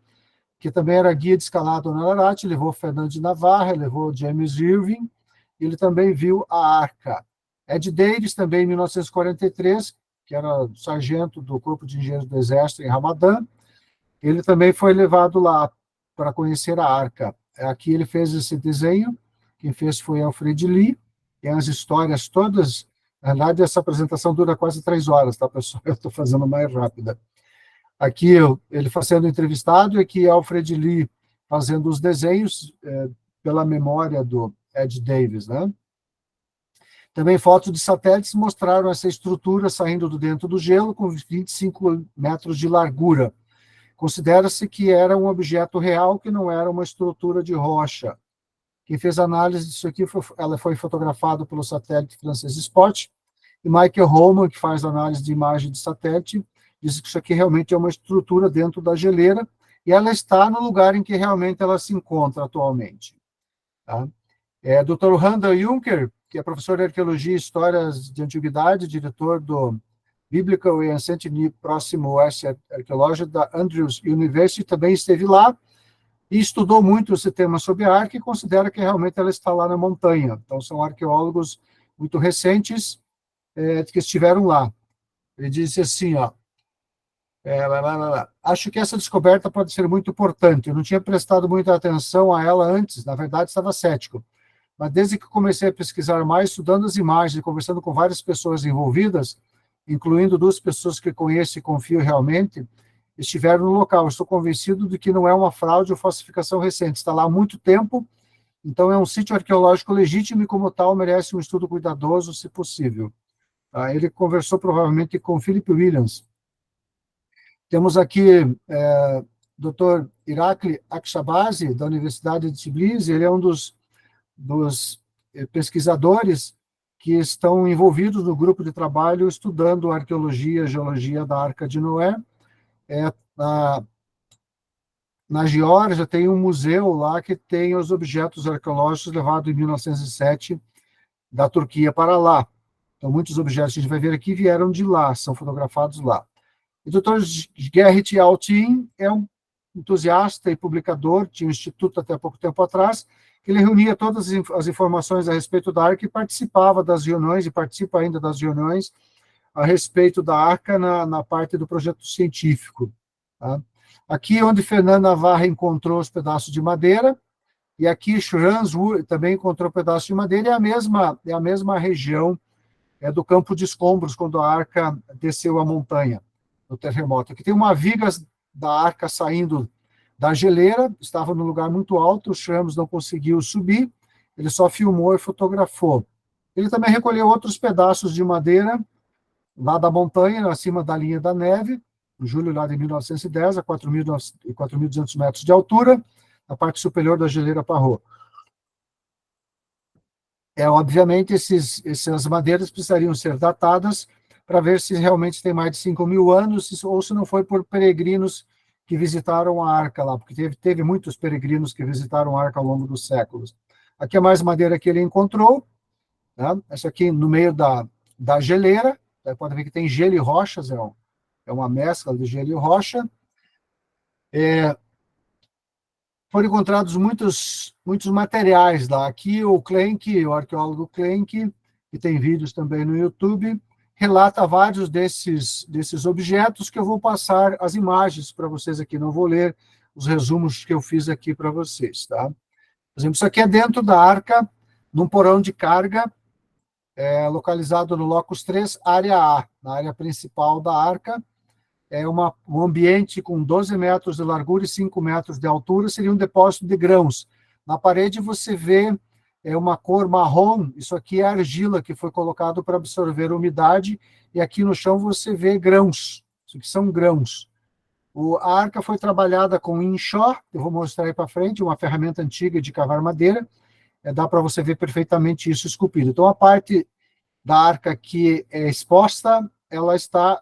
que também era guia de escalada no Ararat, levou Fernando de Navarra, levou James Irving, ele também viu a arca. Ed Davis, também em 1943, que era sargento do Corpo de Engenheiros do Exército em Ramadã, ele também foi levado lá para conhecer a arca. Aqui ele fez esse desenho, quem fez foi Alfred Lee, e as histórias todas, na verdade, essa apresentação dura quase 3 horas, tá, pessoal? Eu estou fazendo mais rápida. Aqui ele sendo entrevistado, e aqui Alfred Lee fazendo os desenhos pela memória do Ed Davis, né? Também fotos de satélites mostraram essa estrutura saindo do dentro do gelo com 25 metros de largura. Considera-se que era um objeto real, que não era uma estrutura de rocha. Quem fez a análise disso aqui, ela foi fotografada pelo satélite francês Spot, e Michael Holman, que faz análise de imagem de satélite, diz que isso aqui realmente é uma estrutura dentro da geleira, e ela está no lugar em que realmente ela se encontra atualmente. Tá? Dr. Randall Juncker, que é professor de Arqueologia e Histórias de Antiguidade, diretor do Biblical and Ancient Próximo Oeste Arqueológico da Andrews University, também esteve lá e estudou muito esse tema sobre a Arca e considera que realmente ela está lá na montanha. Então, são arqueólogos muito recentes que estiveram lá. Ele disse assim, ó, acho que essa descoberta pode ser muito importante. Eu não tinha prestado muita atenção a ela antes, na verdade estava cético. Mas desde que comecei a pesquisar mais, estudando as imagens e conversando com várias pessoas envolvidas, incluindo 2 pessoas que conheço e confio realmente, estiveram no local. Estou convencido de que não é uma fraude ou falsificação recente. Está lá há muito tempo, então é um sítio arqueológico legítimo e, como tal, merece um estudo cuidadoso, se possível. Ele conversou provavelmente com Philip Williams. Temos aqui Dr. Irakli Akshabazi, da Universidade de Tbilisi. Ele é um dos pesquisadores que estão envolvidos no grupo de trabalho estudando a arqueologia e geologia da Arca de Noé. Na Geórgia tem um museu lá que tem os objetos arqueológicos levados em 1907 da Turquia para lá. Então, muitos objetos que a gente vai ver aqui vieram de lá, são fotografados lá. O Dr. Gerrit Altin é um entusiasta e publicador, tinha um instituto até pouco tempo atrás, que ele reunia todas as informações a respeito da Arca e participava das reuniões, e participa ainda das reuniões, a respeito da Arca na parte do projeto científico. Tá? Aqui onde Fernando Navarra encontrou os pedaços de madeira, e aqui Schranz também encontrou pedaços de madeira, é a mesma região do campo de escombros, quando a Arca desceu a montanha, no terremoto. Aqui tem uma viga da Arca saindo da geleira, estava num lugar muito alto, o Schranz não conseguiu subir, ele só filmou e fotografou. Ele também recolheu outros pedaços de madeira lá da montanha, acima da linha da neve, em julho lá de 1910, a 4.200 metros de altura, na parte superior da geleira Parrot. Obviamente, essas madeiras precisariam ser datadas para ver se realmente tem mais de 5.000 anos, ou se não foi por peregrinos que visitaram a Arca lá, porque teve muitos peregrinos que visitaram a Arca ao longo dos séculos. Aqui é mais madeira que ele encontrou, né? Essa aqui no meio da geleira, pode ver que tem gelo e rochas, é uma mescla de gelo e rocha. Foram encontrados muitos materiais lá. Aqui o Klenk, o arqueólogo Klenk, que tem vídeos também no YouTube, relata vários desses objetos, que eu vou passar as imagens para vocês aqui, não vou ler os resumos que eu fiz aqui para vocês. Tá? Por exemplo, isso aqui é dentro da Arca, num porão de carga, localizado no Locus 3, área A, na área principal da Arca. Um ambiente com 12 metros de largura e 5 metros de altura, seria um depósito de grãos. Na parede você vê uma cor marrom, isso aqui é argila que foi colocado para absorver a umidade, e aqui no chão você vê grãos, isso aqui são grãos. A Arca foi trabalhada com inshore, eu vou mostrar aí para frente, uma ferramenta antiga de cavar madeira, dá para você ver perfeitamente isso esculpido. Então, a parte da Arca que é exposta, ela está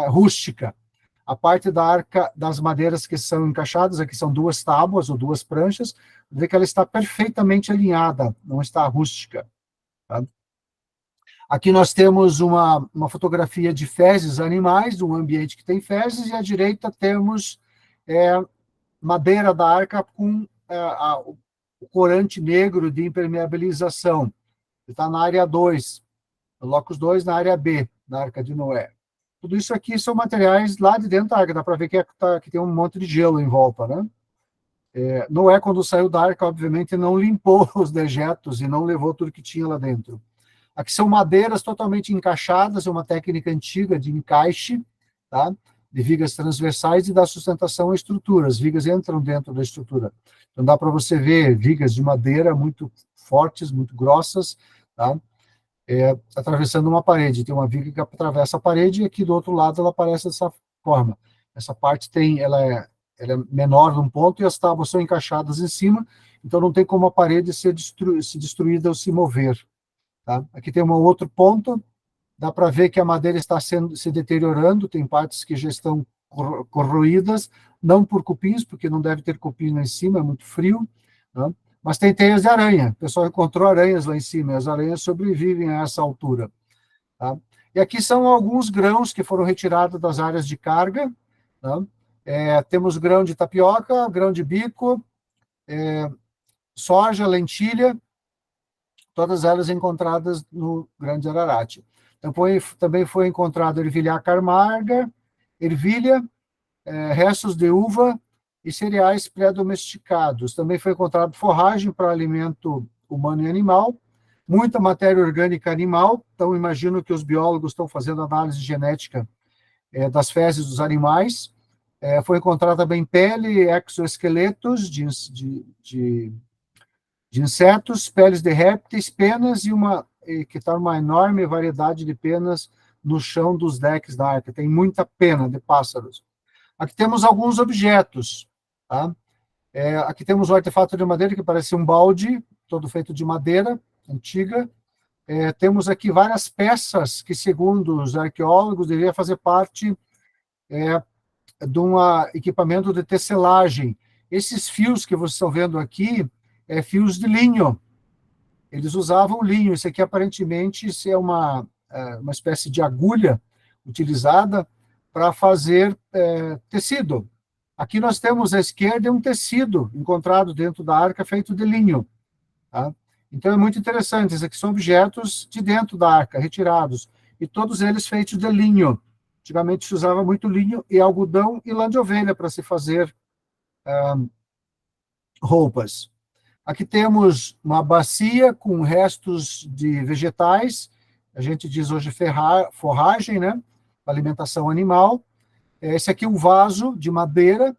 rústica. A parte da Arca das madeiras que são encaixadas, aqui são 2 tábuas ou 2 pranchas, vê que ela está perfeitamente alinhada, não está rústica. Tá? Aqui nós temos uma fotografia de fezes animais, um ambiente que tem fezes, e à direita temos madeira da Arca com o corante negro de impermeabilização. Está na área 2, no Locus 2, na área B, na Arca de Noé. Tudo isso aqui são materiais lá de dentro da Arca, dá para ver que tem um monte de gelo em volta, né? Noé, quando saiu da Arca, obviamente, não limpou os dejetos e não levou tudo que tinha lá dentro. Aqui são madeiras totalmente encaixadas, é uma técnica antiga de encaixe, tá? de vigas transversais e da sustentação à estrutura. As vigas entram dentro da estrutura. Então, dá para você ver vigas de madeira muito fortes, muito grossas, tá? Atravessando uma parede. Tem uma viga que atravessa a parede e aqui do outro lado ela aparece dessa forma. Essa parte ela é menor num ponto e as tábuas são encaixadas em cima, então não tem como a parede ser destruída ou se mover. Tá? Aqui tem um outro ponto, dá para ver que a madeira está se deteriorando, tem partes que já estão corroídas, não por cupins, porque não deve ter cupim lá em cima, é muito frio, né? Mas tem teias de aranha. O pessoal encontrou aranhas lá em cima, e as aranhas sobrevivem a essa altura. Tá? E aqui são alguns grãos que foram retirados das áreas de carga. Tá? Temos grão de tapioca, grão de bico, soja, lentilha, todas elas encontradas no Grande Ararat. Também foi encontrado ervilha camarga, ervilha, restos de uva e cereais pré-domesticados. Também foi encontrado forragem para alimento humano e animal, muita matéria orgânica animal, então imagino que os biólogos estão fazendo análise genética das fezes dos animais. Foi encontrada também pele, exoesqueletos de insetos, peles de répteis, penas que está uma enorme variedade de penas no chão dos decks da arca. Tem muita pena de pássaros. Aqui temos alguns objetos. Tá? Aqui temos um artefato de madeira que parece um balde, todo feito de madeira antiga. Temos aqui várias peças que, segundo os arqueólogos, deveriam fazer parte de um equipamento de tecelagem. Esses fios que vocês estão vendo aqui, fios de linho. Eles usavam linho. Isso aqui, aparentemente, isso é uma espécie de agulha utilizada para fazer tecido. Aqui nós temos à esquerda um tecido encontrado dentro da arca feito de linho. Tá? Então, é muito interessante. Esses aqui são objetos de dentro da arca, retirados. E todos eles feitos de linho. Antigamente se usava muito linho e algodão e lã de ovelha para se fazer roupas. Aqui temos uma bacia com restos de vegetais, a gente diz hoje forragem, né? Alimentação animal. Esse aqui é um vaso de madeira,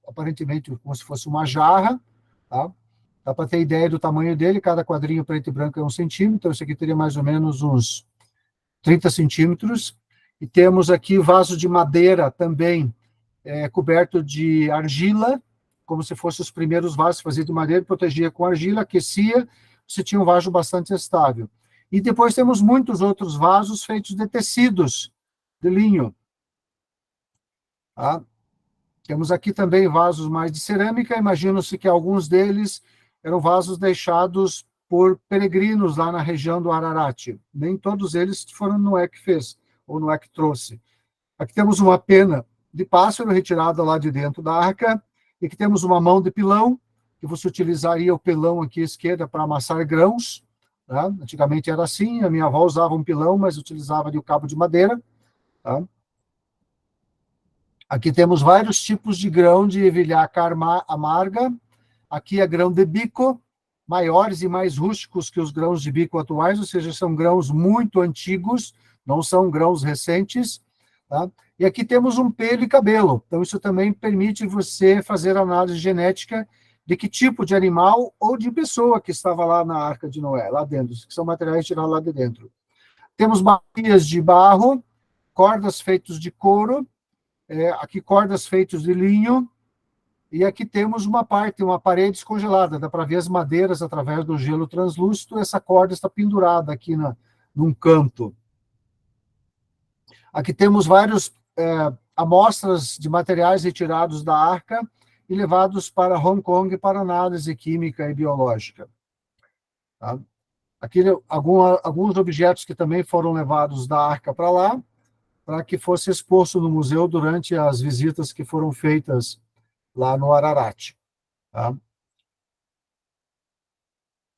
aparentemente como se fosse uma jarra, tá? Dá para ter ideia do tamanho dele, cada quadrinho preto e branco é 1 centímetro, então esse aqui teria mais ou menos uns 30 centímetros. E temos aqui vaso de madeira também, coberto de argila, como se fossem os primeiros vasos fazidos de madeira, protegia com argila, aquecia, você tinha um vaso bastante estável. E depois temos muitos outros vasos feitos de tecidos, de linho. Tá? Temos aqui também vasos mais de cerâmica, imagino-se que alguns deles eram vasos deixados por peregrinos lá na região do Ararat. Nem todos eles foram Noé que fez, ou Noé que trouxe. Aqui temos uma pena de pássaro retirada lá de dentro da arca, e aqui temos uma mão de pilão, que você utilizaria o pilão aqui à esquerda para amassar grãos. Tá? Antigamente era assim, a minha avó usava um pilão, mas utilizava ali o cabo de madeira. Tá? Aqui temos vários tipos de grão de ervilha amarga. Aqui é grão de bico, maiores e mais rústicos que os grãos de bico atuais, ou seja, são grãos muito antigos, não são grãos recentes. Tá? E aqui temos um pelo e cabelo. Então, isso também permite você fazer análise genética de que tipo de animal ou de pessoa que estava lá na Arca de Noé, lá dentro, que são materiais tirados lá de dentro. Temos bacias de barro, cordas feitas de couro, aqui cordas feitas de linho, e aqui temos uma parede descongelada, dá para ver as madeiras através do gelo translúcido, essa corda está pendurada aqui num canto. Aqui temos várias amostras de materiais retirados da arca e levados para Hong Kong para análise química e biológica. Tá? Aqui alguns objetos que também foram levados da arca para lá, para que fosse exposto no museu durante as visitas que foram feitas lá no Ararat. Tá? O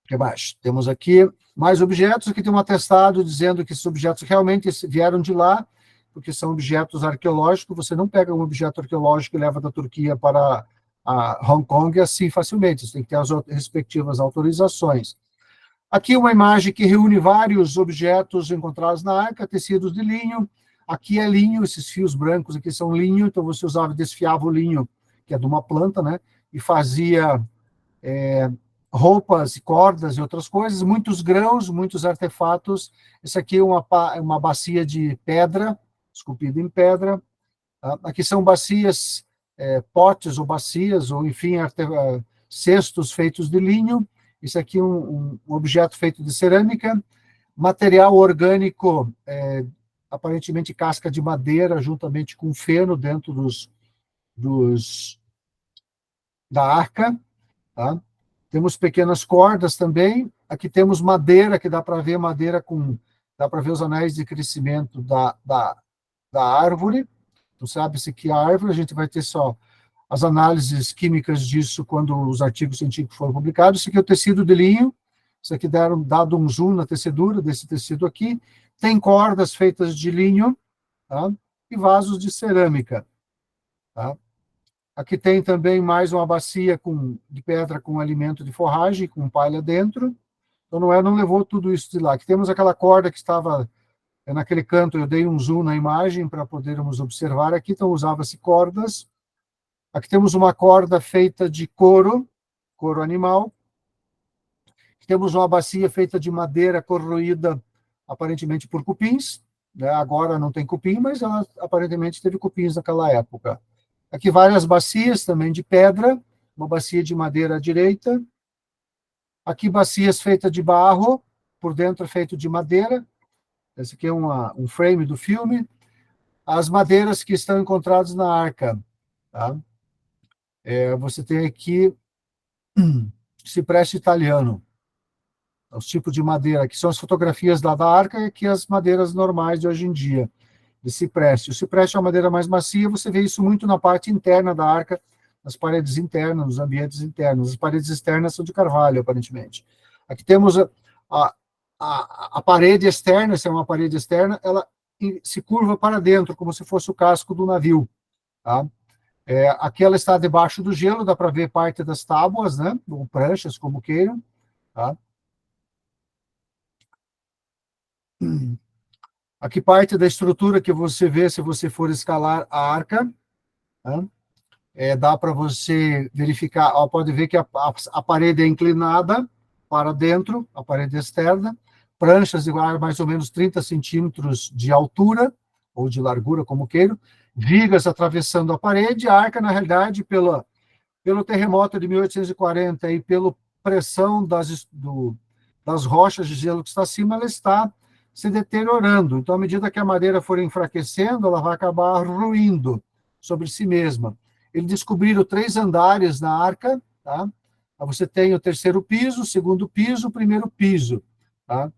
que mais? Temos aqui mais objetos. Aqui tem um atestado dizendo que esses objetos realmente vieram de lá, porque são objetos arqueológicos. Você não pega um objeto arqueológico e leva da Turquia para Hong Kong assim facilmente. Você tem que ter as respectivas autorizações. Aqui uma imagem que reúne vários objetos encontrados na arca, tecidos de linho, Aqui é linho, esses fios brancos aqui são linho, então você usava, desfiava o linho, que é de uma planta, né? E fazia roupas, cordas e outras coisas, muitos grãos, muitos artefatos. Esse aqui é uma bacia de pedra, esculpida em pedra. Tá? Aqui são bacias, potes ou bacias, ou enfim, cestos feitos de linho. Isso aqui é um objeto feito de cerâmica. Material orgânico, aparentemente casca de madeira, juntamente com feno dentro da arca. Tá? Temos pequenas cordas também. Aqui temos madeira, que dá para ver madeira dá para ver os anéis de crescimento da árvore. Então, sabe-se que a árvore, a gente vai ter só as análises químicas disso quando os artigos científicos foram publicados. Isso aqui é o tecido de linho. Isso aqui dado um zoom na tecedura desse tecido aqui. Tem cordas feitas de linho, tá? E vasos de cerâmica. Tá? Aqui tem também mais uma bacia de pedra com alimento de forragem, com palha dentro. Então, não levou tudo isso de lá. Aqui temos aquela corda que estava naquele canto, eu dei um zoom na imagem para podermos observar aqui, então usava-se cordas. Aqui temos uma corda feita de couro animal. Aqui temos uma bacia feita de madeira corroída, aparentemente por cupins. Né? Agora não tem cupim, mas ela aparentemente teve cupins naquela época. Aqui várias bacias também de pedra, uma bacia de madeira à direita. Aqui bacias feitas de barro, por dentro feito de madeira. Esse aqui é um frame do filme. As madeiras que estão encontradas na arca. Tá? Você tem aqui cipreste italiano. Os tipos de madeira, que são as fotografias lá da arca, e aqui as madeiras normais de hoje em dia, de cipreste. O cipreste é uma madeira mais macia, você vê isso muito na parte interna da arca, nas paredes internas, nos ambientes internos. As paredes externas são de carvalho, aparentemente. Aqui temos a parede externa, essa é uma parede externa, ela se curva para dentro, como se fosse o casco do navio. Tá? Aqui ela está debaixo do gelo, dá para ver parte das tábuas, né? Ou pranchas, como queiram. Tá? Aqui parte da estrutura que você vê se você for escalar a arca. Tá? Dá para você verificar, pode ver que a parede é inclinada para dentro, a parede externa, pranchas de mais ou menos 30 centímetros de altura, ou de largura, como queiram, vigas atravessando a parede. A arca, na realidade, pelo terremoto de 1840 e pela pressão das rochas de gelo que está acima, ela está se deteriorando. Então, à medida que a madeira for enfraquecendo, ela vai acabar ruindo sobre si mesma. Eles descobriram 3 andares na arca. Tá? Você tem o terceiro piso, o segundo piso, o primeiro piso. Tá?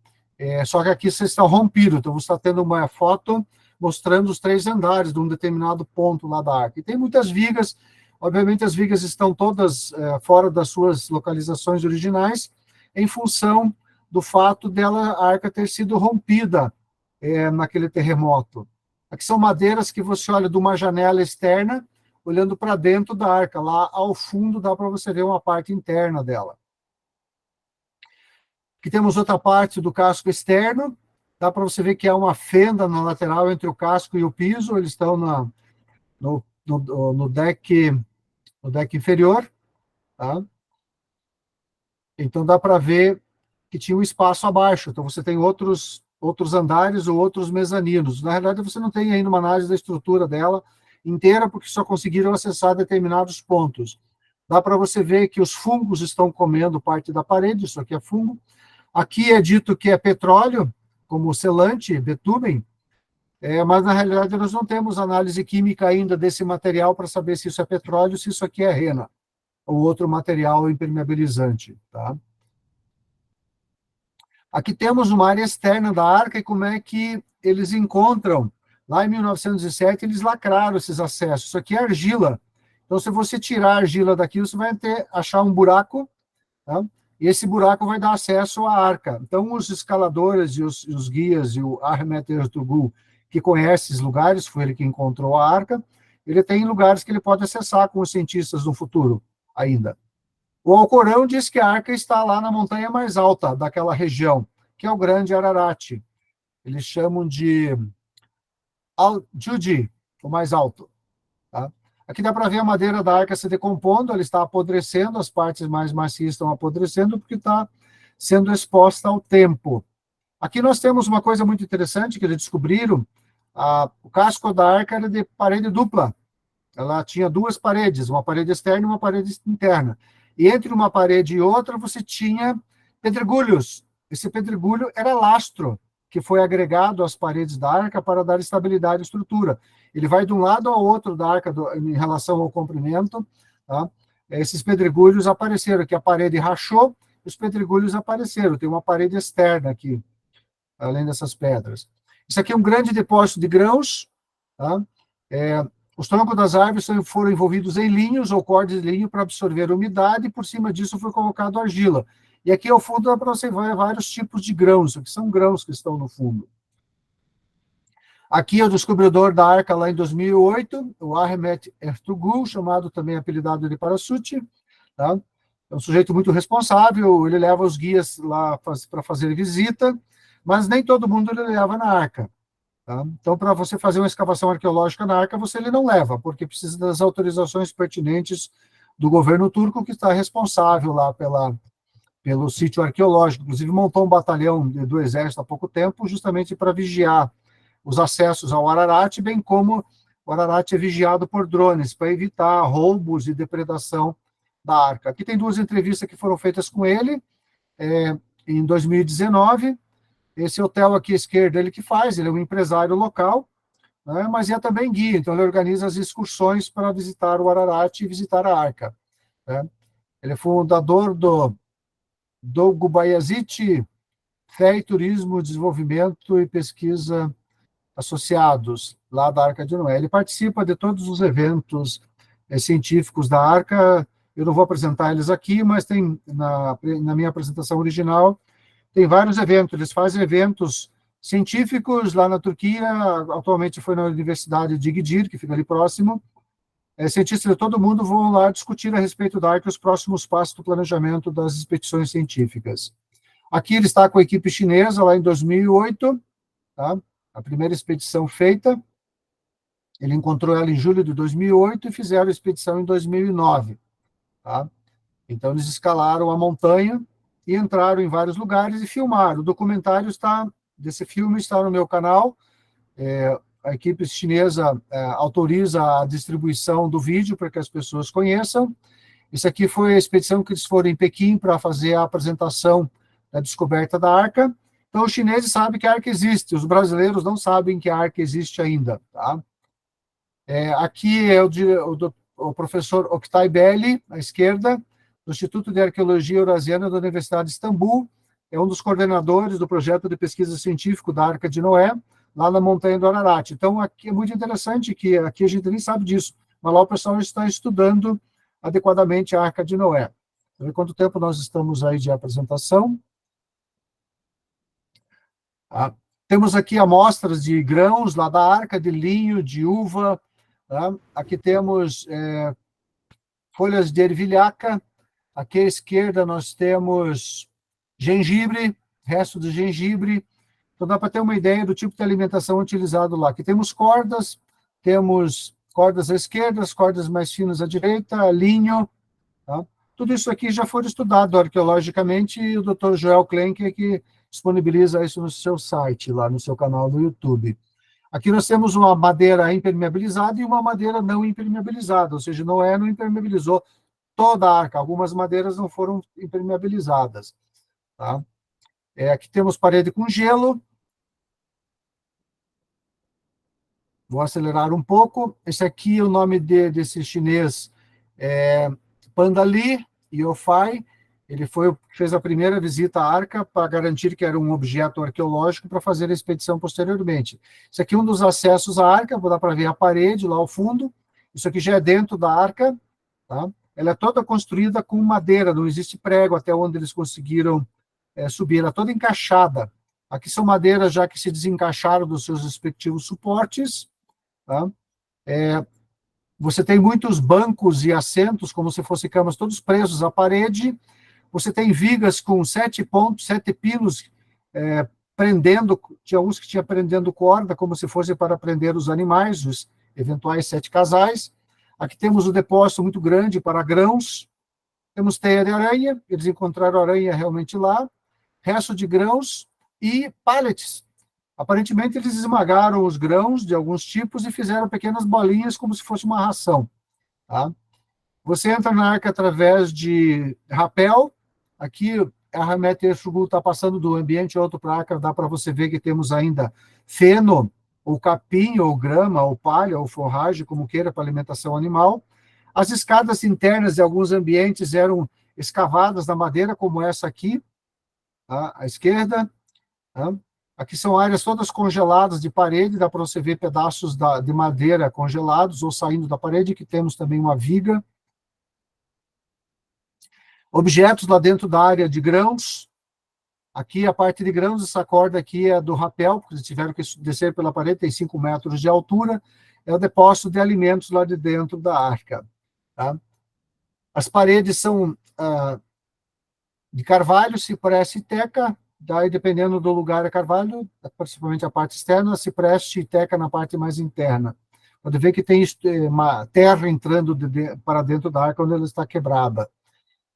Só que aqui você está rompido, então você está tendo uma foto mostrando os 3 andares de um determinado ponto lá da arca. E tem muitas vigas, obviamente as vigas estão todas fora das suas localizações originais, em função do fato a arca ter sido rompida naquele terremoto. Aqui são madeiras que você olha de uma janela externa, olhando para dentro da arca. Lá ao fundo dá para você ver uma parte interna dela. Aqui temos outra parte do casco externo. Dá para você ver que há uma fenda na lateral entre o casco e o piso. Eles estão no deck inferior. Tá? Então dá para ver que tinha um espaço abaixo. Então você tem outros andares ou outros mezaninos. Na realidade, você não tem ainda uma análise da estrutura dela inteira, porque só conseguiram acessar determinados pontos. Dá para você ver que os fungos estão comendo parte da parede, isso aqui é fungo. Aqui é dito que é petróleo, como selante, betumen, mas na realidade nós não temos análise química ainda desse material para saber se isso é petróleo, se isso aqui é rena, ou outro material impermeabilizante. Tá? Aqui temos uma área externa da arca e como é que eles encontram. Lá em 1907, eles lacraram esses acessos. Isso aqui é argila. Então, se você tirar a argila daqui, você vai achar um buraco, tá? E esse buraco vai dar acesso à arca. Então, os escaladores e os guias, e o Ahmet Ertuğrul, que conhece esses lugares, foi ele que encontrou a arca, ele tem lugares que ele pode acessar com os cientistas no futuro ainda. O Alcorão diz que a arca está lá na montanha mais alta daquela região, que é o Grande Ararat. Eles chamam de Al-Judi, o mais alto. Tá? Aqui dá para ver a madeira da arca se decompondo, ela está apodrecendo, as partes mais macias estão apodrecendo porque está sendo exposta ao tempo. Aqui nós temos uma coisa muito interessante que eles descobriram, o casco da arca era de parede dupla. Ela tinha duas paredes, uma parede externa e uma parede interna. E entre uma parede e outra você tinha pedregulhos. Esse pedregulho era lastro, que foi agregado às paredes da arca para dar estabilidade à estrutura. Ele vai de um lado ao outro da arca em relação ao comprimento. Tá? Esses pedregulhos apareceram, que a parede rachou, os pedregulhos apareceram. Tem uma parede externa aqui, além dessas pedras. Isso aqui é um grande depósito de grãos. Tá? Os troncos das árvores foram envolvidos em linhos ou cordas de linho para absorver a umidade, e por cima disso foi colocado argila. E aqui ao fundo dá para você ver vários tipos de grãos, que são grãos que estão no fundo. Aqui é o descobridor da arca lá em 2008, o Ahmet Ertuğrul, chamado também apelidado de Parasuti. Tá? É um sujeito muito responsável, ele leva os guias lá para fazer visita, mas nem todo mundo ele leva na arca. Tá? Então, para você fazer uma escavação arqueológica na arca, ele não leva, porque precisa das autorizações pertinentes do governo turco, que está responsável lá pelo sítio arqueológico. Inclusive, montou um batalhão do exército há pouco tempo, justamente para vigiar os acessos ao Ararat, bem como o Ararat é vigiado por drones, para evitar roubos e depredação da arca. Aqui tem duas entrevistas que foram feitas com ele, em 2019, esse hotel aqui à esquerda, ele que faz, ele é um empresário local, né, mas é também guia, então ele organiza as excursões para visitar o Ararat e visitar a arca. Né. Ele é fundador do Gubayazit Fé e Turismo, Desenvolvimento e Pesquisa Associados, lá da Arca de Noé. Ele participa de todos os eventos científicos da arca, eu não vou apresentar eles aqui, mas tem na minha apresentação original, tem vários eventos, eles fazem eventos científicos lá na Turquia, atualmente foi na Universidade de Igdir, que fica ali próximo. Cientistas de todo mundo vão lá discutir a respeito da arca os próximos passos do planejamento das expedições científicas. Aqui ele está com a equipe chinesa, lá em 2008, tá? A primeira expedição feita, ele encontrou ela em julho de 2008 e fizeram a expedição em 2009. Tá? Então, eles escalaram a montanha e entraram em vários lugares e filmaram. O documentário desse filme está no meu canal. A equipe chinesa autoriza a distribuição do vídeo para que as pessoas conheçam. Isso aqui foi a expedição que eles foram em Pequim para fazer a apresentação da descoberta da arca. Então, os chineses sabem que a arca existe, os brasileiros não sabem que a arca existe ainda. Tá? Aqui é o professor Oktay Belli, à esquerda, do Instituto de Arqueologia Eurasiana da Universidade de Istambul, é um dos coordenadores do projeto de pesquisa científico da Arca de Noé, lá na montanha do Ararat. Então, aqui é muito interessante que aqui a gente nem sabe disso, mas lá o pessoal está estudando adequadamente a Arca de Noé. Vamos ver quanto tempo nós estamos aí de apresentação. Temos aqui amostras de grãos lá da arca, de linho, de uva. Tá? Aqui temos folhas de ervilhaca. Aqui à esquerda nós temos gengibre, resto de gengibre. Então dá para ter uma ideia do tipo de alimentação utilizado lá. Aqui temos cordas à esquerda, as cordas mais finas à direita, linho. Tá? Tudo isso aqui já foi estudado arqueologicamente e o Dr. Joel Klenk é que disponibiliza isso no seu site, lá no seu canal no YouTube. Aqui nós temos uma madeira impermeabilizada e uma madeira não impermeabilizada, ou seja, Noé não impermeabilizou toda a arca, algumas madeiras não foram impermeabilizadas. Tá? Aqui temos parede com gelo. Vou acelerar um pouco. Esse aqui, o nome desse chinês é Pandali Yofai. Ele fez a primeira visita à arca para garantir que era um objeto arqueológico para fazer a expedição posteriormente. Isso aqui é um dos acessos à arca, vou dar para ver a parede lá ao fundo. Isso aqui já é dentro da arca. Tá? Ela é toda construída com madeira, não existe prego até onde eles conseguiram subir. Ela é toda encaixada. Aqui são madeiras já que se desencaixaram dos seus respectivos suportes. Tá? Você tem muitos bancos e assentos, como se fossem camas, todos presos à parede. Você tem vigas com 7 pontos, 7 pinos prendendo, tinha uns que tinha prendendo corda, como se fosse para prender os animais, os eventuais 7 casais. Aqui temos um depósito muito grande para grãos, temos teia de aranha, eles encontraram aranha realmente lá, resto de grãos e pallets. Aparentemente, eles esmagaram os grãos de alguns tipos e fizeram pequenas bolinhas como se fosse uma ração. Tá? Você entra na arca através de rapel. Aqui, a Hamet Eshugul está passando do ambiente outro para a arca, dá para você ver que temos ainda feno, ou capim, ou grama, ou palha, ou forragem, como queira, para alimentação animal. As escadas internas de alguns ambientes eram escavadas na madeira, como essa aqui, tá? À esquerda. Tá? Aqui são áreas todas congeladas de parede, dá para você ver pedaços de madeira congelados ou saindo da parede, que temos também uma viga. Objetos lá dentro da área de grãos. Aqui a parte de grãos, essa corda aqui é do rapel, porque eles tiveram que descer pela parede, tem 5 metros de altura. É o depósito de alimentos lá de dentro da arca. Tá? As paredes são de carvalho, cipreste e teca. Daí, dependendo do lugar, é carvalho, principalmente a parte externa, cipreste e teca na parte mais interna. Pode ver que tem uma terra entrando para dentro da arca quando ela está quebrada.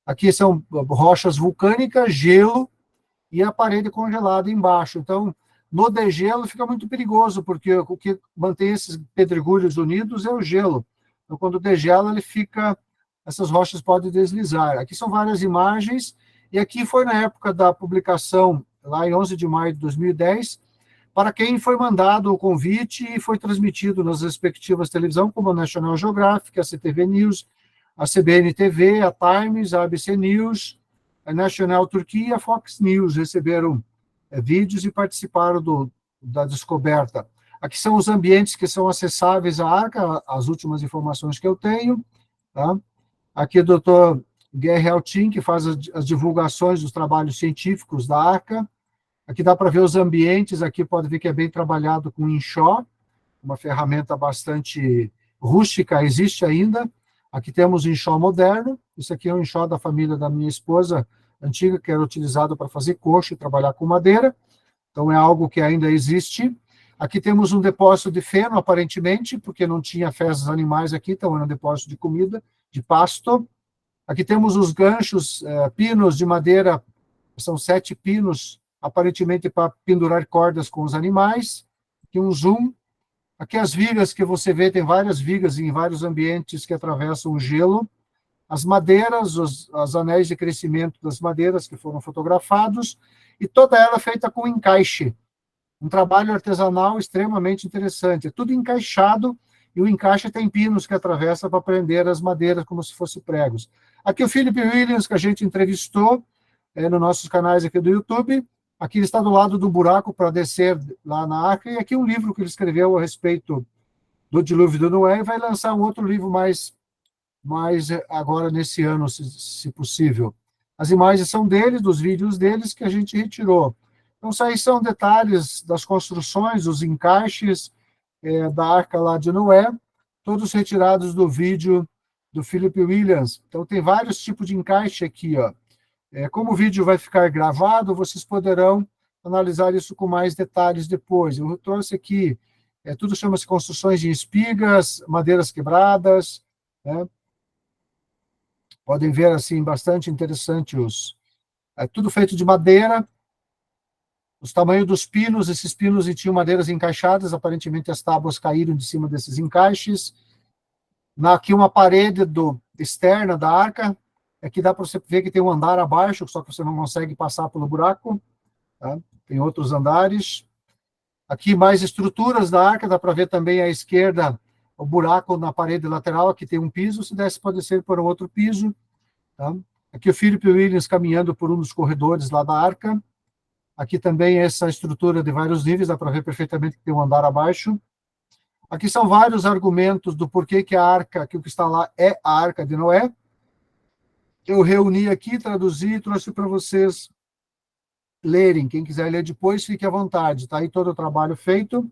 Aqui são rochas vulcânicas, gelo e a parede congelada embaixo. Então, no degelo fica muito perigoso, porque o que mantém esses pedregulhos unidos é o gelo. Então, quando degela, essas rochas podem deslizar. Aqui são várias imagens, e aqui foi na época da publicação, lá em 11 de maio de 2010, para quem foi mandado o convite e foi transmitido nas respectivas televisões, como a National Geographic, a CTV News, a CBN TV, a Times, a ABC News, a National Turquia e a Fox News receberam vídeos e participaram da descoberta. Aqui são os ambientes que são acessáveis à arca, as últimas informações que eu tenho. Tá? Aqui o doutor Guerre Altin, que faz as divulgações dos trabalhos científicos da arca. Aqui dá para ver os ambientes, aqui pode ver que é bem trabalhado com enxó, uma ferramenta bastante rústica, existe ainda. Aqui temos o enxó moderno, isso aqui é um enxó da família da minha esposa, antiga, que era utilizado para fazer coxo e trabalhar com madeira, então é algo que ainda existe. Aqui temos um depósito de feno, aparentemente, porque não tinha fezes animais aqui, então era um depósito de comida, de pasto. Aqui temos os ganchos, pinos de madeira, são 7 pinos, aparentemente para pendurar cordas com os animais. Aqui um zoom. Aqui as vigas que você vê, tem várias vigas em vários ambientes que atravessam o gelo. As madeiras, os anéis de crescimento das madeiras que foram fotografados, e toda ela feita com encaixe. Um trabalho artesanal extremamente interessante. É tudo encaixado, e o encaixe tem pinos que atravessa para prender as madeiras como se fossem pregos. Aqui o Philip Williams, que a gente entrevistou nos nossos canais aqui do YouTube. Aqui ele está do lado do buraco para descer lá na arca. E aqui um livro que ele escreveu a respeito do dilúvio de Noé, e vai lançar um outro livro mais agora nesse ano, se possível. As imagens são deles, dos vídeos deles, que a gente retirou. Então, isso aí são detalhes das construções, os encaixes da arca lá de Noé, todos retirados do vídeo do Philip Williams. Então, tem vários tipos de encaixe aqui, ó. Como o vídeo vai ficar gravado, vocês poderão analisar isso com mais detalhes depois. Eu trouxe aqui, tudo chama-se construções de espigas, madeiras quebradas, né? Podem ver, assim, bastante interessante tudo feito de madeira, os tamanhos dos pinos, esses pinos tinham madeiras encaixadas, aparentemente as tábuas caíram de cima desses encaixes. Aqui uma parede externa da arca, aqui dá para você ver que tem um andar abaixo, só que você não consegue passar pelo buraco, tá? Tem outros andares. Aqui mais estruturas da arca, dá para ver também à esquerda o buraco na parede lateral, aqui tem um piso, se desse pode ser por um outro piso. Tá? Aqui o Philip Williams caminhando por um dos corredores lá da arca. Aqui também essa estrutura de vários níveis, dá para ver perfeitamente que tem um andar abaixo. Aqui são vários argumentos do porquê que a arca, que o que está lá é a Arca de Noé. Eu reuni aqui, traduzi e trouxe para vocês lerem. Quem quiser ler depois, fique à vontade. Está aí todo o trabalho feito.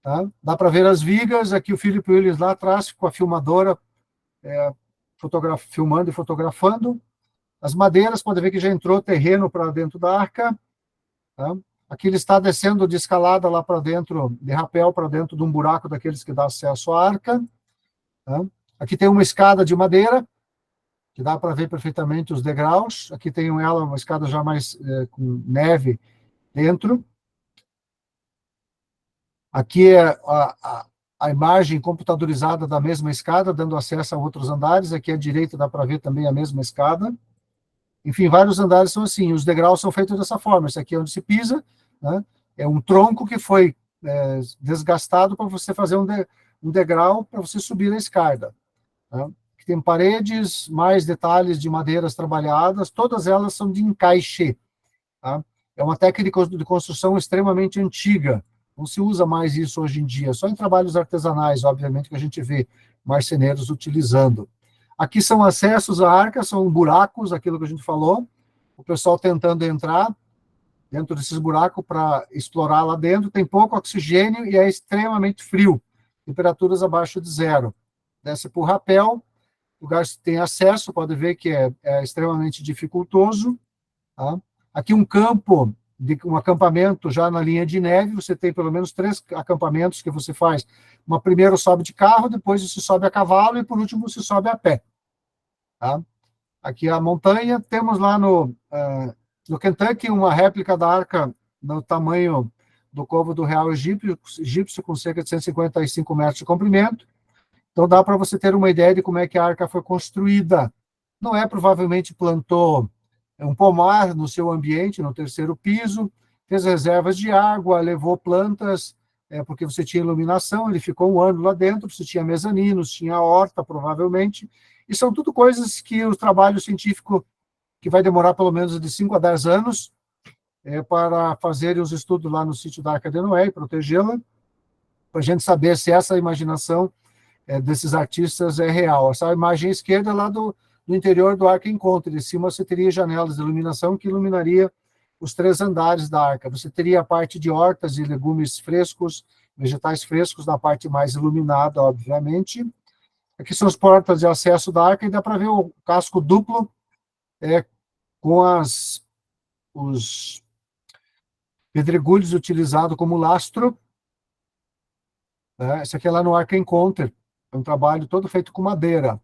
Tá? Dá para ver as vigas. Aqui o Philip Williams lá atrás, com a filmadora, filmando e fotografando. As madeiras, pode ver que já entrou terreno para dentro da arca. Tá? Aqui ele está descendo de escalada lá para dentro, de rapel para dentro de um buraco daqueles que dá acesso à arca. Tá? Aqui tem uma escada de madeira, que dá para ver perfeitamente os degraus. Aqui tem ela, uma escada já mais com neve dentro. Aqui é a imagem computadorizada da mesma escada, dando acesso a outros andares. Aqui à direita dá para ver também a mesma escada. Enfim, vários andares são assim. Os degraus são feitos dessa forma. Esse aqui é onde se pisa, né? É um tronco que foi desgastado para você fazer um degrau para você subir a escada. Tá? Tem paredes, mais detalhes de madeiras trabalhadas, todas elas são de encaixe. Tá? É uma técnica de construção extremamente antiga, não se usa mais isso hoje em dia, só em trabalhos artesanais, obviamente, que a gente vê marceneiros utilizando. Aqui são acessos à arca, são buracos, aquilo que a gente falou, o pessoal tentando entrar dentro desses buracos para explorar lá dentro, tem pouco oxigênio e é extremamente frio, temperaturas abaixo de zero. Desce por rapel, lugares que tem acesso, pode ver que é extremamente dificultoso. Tá? Aqui um campo, um acampamento já na linha de neve, você tem pelo menos 3 acampamentos que você faz. Primeiro sobe de carro, depois você sobe a cavalo e por último você sobe a pé. Tá? Aqui a montanha, temos lá no Kentucky uma réplica da arca no tamanho do Covo do Real Egípcio, com cerca de 155 metros de comprimento. Então dá para você ter uma ideia de como é que a arca foi construída. Noé provavelmente plantou um pomar no seu ambiente, no terceiro piso, fez reservas de água, levou plantas, porque você tinha iluminação, ele ficou um ano lá dentro, você tinha mezaninos, tinha horta, provavelmente, e são tudo coisas que o trabalho científico, que vai demorar pelo menos de 5 a 10 anos, para fazer os estudos lá no sítio da Arca de Noé e protegê-la, para a gente saber se essa imaginação desses artistas é real. Essa imagem esquerda é lá do interior do Arca Encontro. De cima você teria janelas de iluminação que iluminaria os 3 andares da arca. Você teria a parte de hortas e legumes frescos, vegetais frescos, na parte mais iluminada, obviamente. Aqui são as portas de acesso da arca e dá para ver o casco duplo com os pedregulhos utilizados como lastro. Esse aqui é lá no Arca Encounter. É um trabalho todo feito com madeira.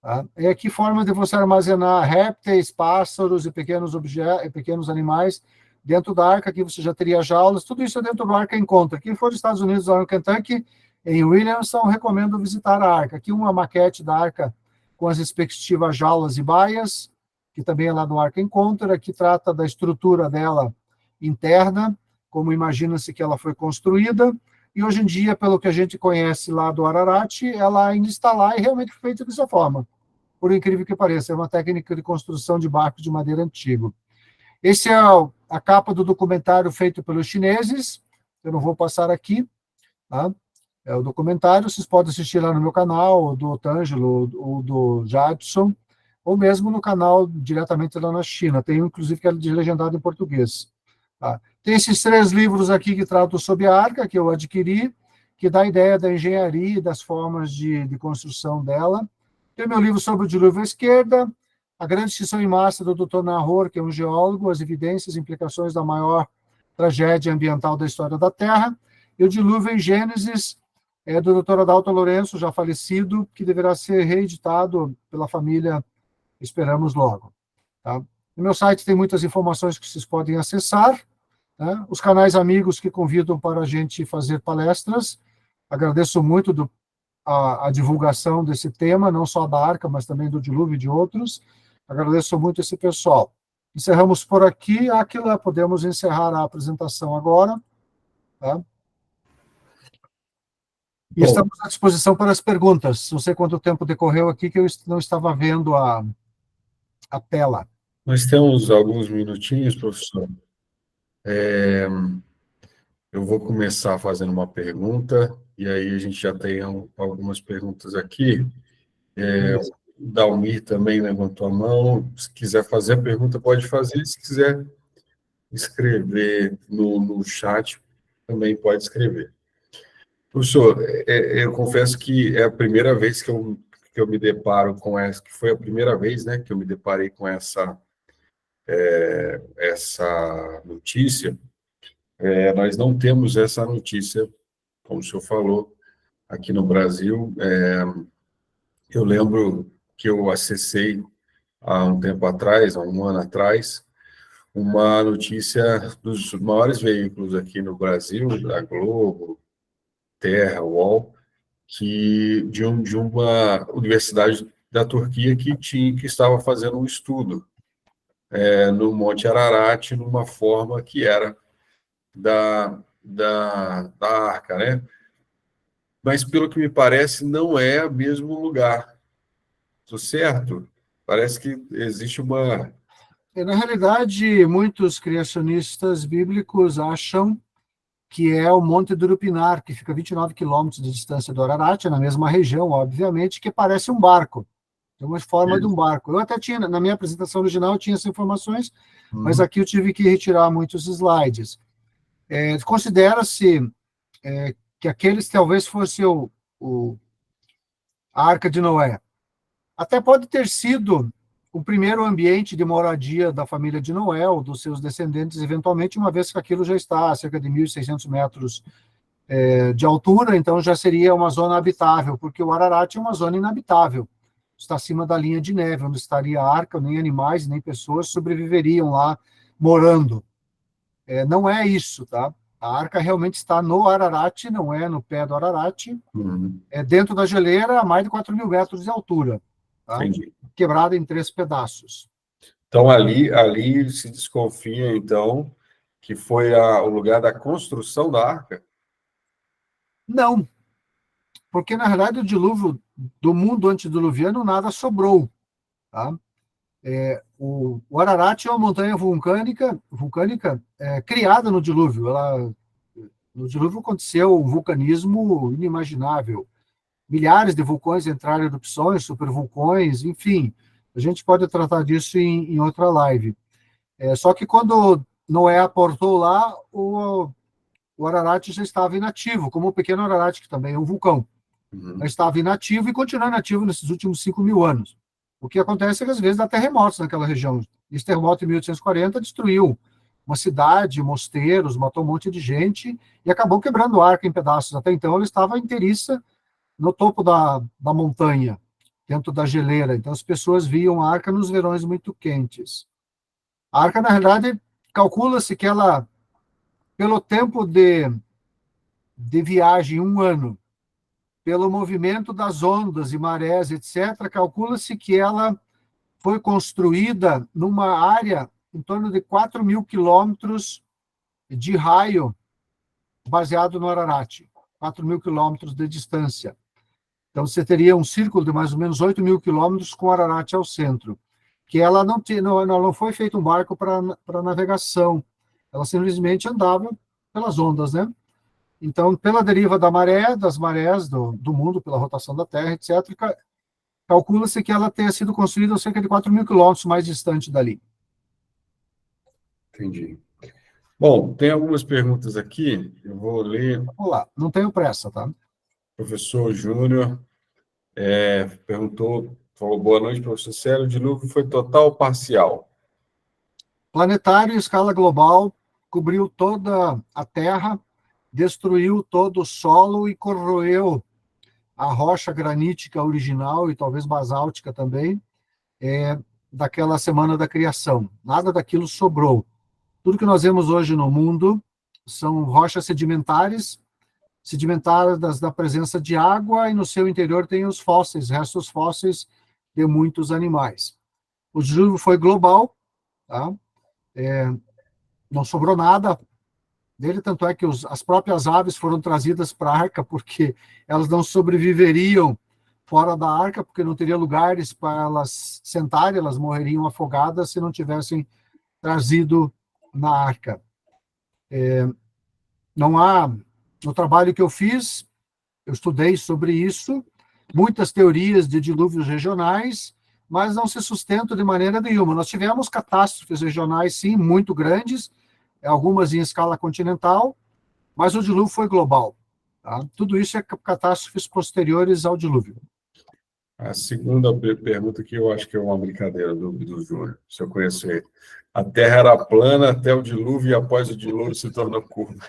Tá? E aqui forma de você armazenar répteis, pássaros e pequenos objetos, pequenos animais dentro da arca. Aqui você já teria jaulas. Tudo isso é dentro do Arca Encounter. Quem for dos Estados Unidos, lá no Kentucky, em Williamson, recomendo visitar a arca. Aqui uma maquete da arca com as respectivas jaulas e baias, que também é lá no Arca Encounter. Aqui trata da estrutura dela interna, como imagina-se que ela foi construída. E hoje em dia, pelo que a gente conhece lá do Ararat, ela ainda está lá e realmente foi feita dessa forma. Por incrível que pareça, é uma técnica de construção de barcos de madeira antigo. Esse é a capa do documentário feito pelos chineses, eu não vou passar aqui, tá? É o documentário, vocês podem assistir lá no meu canal, do Tângelo, ou do Jadson, ou mesmo no canal diretamente lá na China. Tem um, inclusive, que é legendado em português. Tá? Tem esses 3 livros aqui que tratam sobre a arca, que eu adquiri, que dá a ideia da engenharia e das formas de construção dela. Tem meu livro sobre o dilúvio à esquerda, A Grande Extinção em Massa, do Dr. Nahor, que é um geólogo, as evidências e implicações da maior tragédia ambiental da história da Terra, e o Dilúvio em Gênesis, do Dr. Adalto Lourenço, já falecido, que deverá ser reeditado pela família, esperamos logo. Tá? No meu site tem muitas informações que vocês podem acessar, né? Os canais amigos que convidam para a gente fazer palestras. Agradeço muito a divulgação desse tema, não só da Arca, mas também do dilúvio e de outros. Agradeço muito esse pessoal. Encerramos por aqui. Aquila, podemos encerrar a apresentação agora. Tá? E estamos à disposição para as perguntas. Não sei quanto tempo decorreu aqui, que eu não estava vendo a tela. Nós temos alguns minutinhos, professor. Eu vou começar fazendo uma pergunta, e aí a gente já tem algumas perguntas aqui. O Dalmir também levantou a mão. Se quiser fazer a pergunta, pode fazer. Se quiser escrever no chat, também pode escrever. Professor, eu confesso que é a primeira vez que eu me deparo com essa, que foi a primeira vez, né, que eu me deparei com essa notícia, Nós não temos essa notícia, como o senhor falou, aqui no Brasil. Eu lembro que eu acessei há um tempo atrás, há um ano atrás, uma notícia dos maiores veículos aqui no Brasil, da Globo, Terra, UOL, de uma universidade da Turquia que estava fazendo um estudo no Monte Ararat, numa forma que era da Arca, né? Mas, pelo que me parece, não é o mesmo lugar. Estou certo? Parece que existe uma... Na realidade, muitos criacionistas bíblicos acham que é o Monte do Urupinar, que fica a 29 quilômetros de distância do Ararat, na mesma região, obviamente, que parece um barco. Tem uma forma de um barco. Eu até tinha, na minha apresentação original, eu tinha essas informações, mas aqui eu tive que retirar muitos slides. Considera-se que aqueles talvez fosse a Arca de Noé. Até pode ter sido o primeiro ambiente de moradia da família de Noé, ou dos seus descendentes, eventualmente, uma vez que aquilo já está a cerca de 1.600 metros de altura, então já seria uma zona habitável, porque o Ararat é uma zona inabitável. Está acima da linha de neve, onde estaria a arca, nem animais, nem pessoas sobreviveriam lá morando. Não é isso, tá? A arca realmente está no Ararat, não é no pé do Ararat, é dentro da geleira a mais de 4.000 metros de altura, tá? Quebrada em 3 pedaços. Então, ali se desconfia, então, que foi o lugar da construção da arca? Não, porque, na verdade, o dilúvio do mundo antediluviano nada sobrou, tá? O Ararat é uma montanha vulcânica criada no dilúvio. No dilúvio aconteceu um vulcanismo inimaginável. Milhares de vulcões entraram em erupções, supervulcões, enfim. A gente pode tratar disso em outra live. Só que quando Noé aportou lá, o Ararat já estava inativo, como o pequeno Ararat, que também é um vulcão. Já estava inativo e continua inativo nesses últimos 5.000 anos. O que acontece é que, às vezes, dá terremotos naquela região. Esse terremoto em 1840 destruiu uma cidade, mosteiros, matou um monte de gente e acabou quebrando a arca em pedaços. Até então, ela estava inteiriça no topo da montanha, dentro da geleira. Então, as pessoas viam a arca nos verões muito quentes. A arca, na realidade, calcula-se que ela, pelo tempo de viagem, 1 ano, pelo movimento das ondas e marés, etc., calcula-se que ela foi construída numa área em torno de 4.000 quilômetros de raio, baseado no Ararat, 4.000 quilômetros de distância. Então, você teria um círculo de mais ou menos 8.000 quilômetros com Ararat ao centro, que ela não foi feito um barco para navegação, ela simplesmente andava pelas ondas, né? Então, pela deriva da maré, das marés do mundo, pela rotação da Terra, etc., calcula-se que ela tenha sido construída a cerca de 4.000 quilômetros mais distante dali. Entendi. Bom, tem algumas perguntas aqui, eu vou ler. Vamos lá, não tenho pressa, tá? Professor Júnior falou, boa noite, professor Célio, o dilúvio foi total ou parcial? Planetário em escala global, cobriu toda a Terra, destruiu todo o solo e corroeu a rocha granítica original e talvez basáltica também, daquela semana da criação. Nada daquilo sobrou. Tudo que nós vemos hoje no mundo são rochas sedimentares da presença de água, e no seu interior tem os fósseis, restos fósseis de muitos animais. O dilúvio foi global, tá? Não sobrou nada dele, tanto é que as próprias aves foram trazidas para a arca, porque elas não sobreviveriam fora da arca, porque não teria lugares para elas sentarem, elas morreriam afogadas se não tivessem trazido na arca. Não há, no trabalho que eu fiz, eu estudei sobre isso, muitas teorias de dilúvios regionais, mas não se sustentam de maneira nenhuma. Nós tivemos catástrofes regionais, sim, muito grandes, algumas em escala continental, mas o dilúvio foi global. Tá? Tudo isso é catástrofes posteriores ao dilúvio. A segunda pergunta que eu acho que é uma brincadeira do Júnior, se eu conheço ele. A Terra era plana até o dilúvio e após o dilúvio se tornou curva.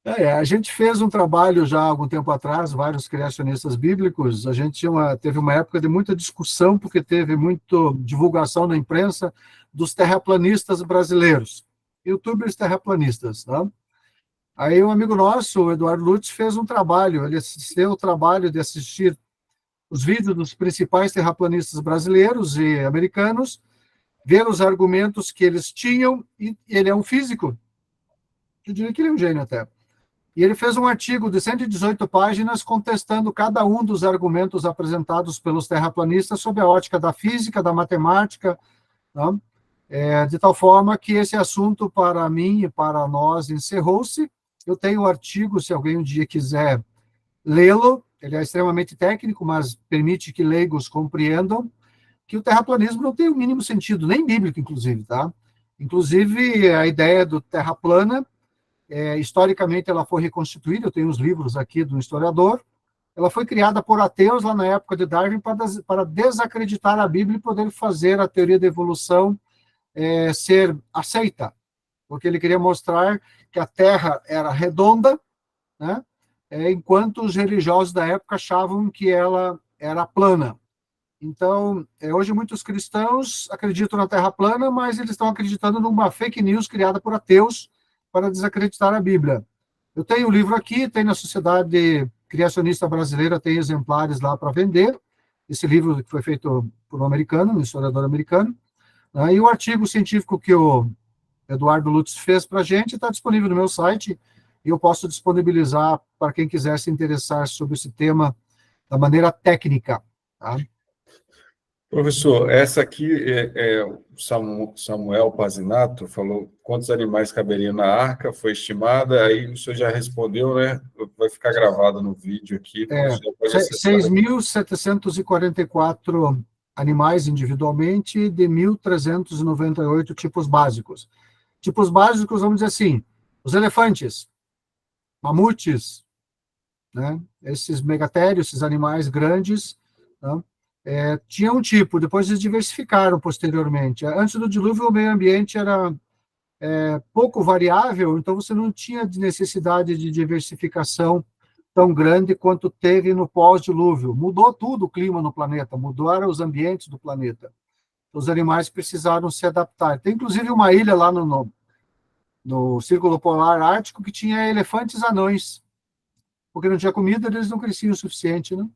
A gente fez um trabalho já há algum tempo atrás, vários criacionistas bíblicos. A gente teve uma época de muita discussão, porque teve muita divulgação na imprensa dos terraplanistas brasileiros, youtubers terraplanistas. Tá? Aí um amigo nosso, o Eduardo Lutz, fez um trabalho. Ele assistiu o trabalho de assistir os vídeos dos principais terraplanistas brasileiros e americanos, ver os argumentos que eles tinham, e ele é um físico. Eu diria que ele é um gênio até. E ele fez um artigo de 118 páginas contestando cada um dos argumentos apresentados pelos terraplanistas sob a ótica da física, da matemática, tá? De tal forma que esse assunto, para mim e para nós, encerrou-se. Eu tenho o artigo, se alguém um dia quiser lê-lo, ele é extremamente técnico, mas permite que leigos compreendam que o terraplanismo não tem o mínimo sentido, nem bíblico, inclusive, tá? Inclusive, a ideia do terra plana, historicamente, ela foi reconstituída, eu tenho os livros aqui do historiador, ela foi criada por ateus lá na época de Darwin para desacreditar a Bíblia e poder fazer a teoria da evolução ser aceita, porque ele queria mostrar que a Terra era redonda, né? Enquanto os religiosos da época achavam que ela era plana. Então, hoje muitos cristãos acreditam na Terra plana, mas eles estão acreditando numa fake news criada por ateus para desacreditar a Bíblia. Eu tenho o livro aqui, tem na Sociedade Criacionista Brasileira, tem exemplares lá para vender. Esse livro que foi feito por um americano, um historiador americano. E o artigo científico que o Eduardo Lutz fez para a gente está disponível no meu site, e eu posso disponibilizar para quem quiser se interessar sobre esse tema da maneira técnica. Tá? Professor, essa aqui o Samuel Pazinato falou quantos animais caberiam na arca, foi estimada, aí o senhor já respondeu, né? Vai ficar gravado no vídeo aqui. 6.744 animais individualmente, de 1.398 tipos básicos. Tipos básicos, vamos dizer assim, os elefantes, mamutes, né? Esses megatérios, esses animais grandes, né? Tinha um tipo, depois eles diversificaram posteriormente. Antes do dilúvio, o meio ambiente era pouco variável, então você não tinha necessidade de diversificação tão grande quanto teve no pós-dilúvio. Mudou tudo o clima no planeta, mudaram os ambientes do planeta. Os animais precisaram se adaptar. Tem, inclusive, uma ilha lá no Círculo Polar Ártico que tinha elefantes anões, porque não tinha comida, eles não cresciam o suficiente, né?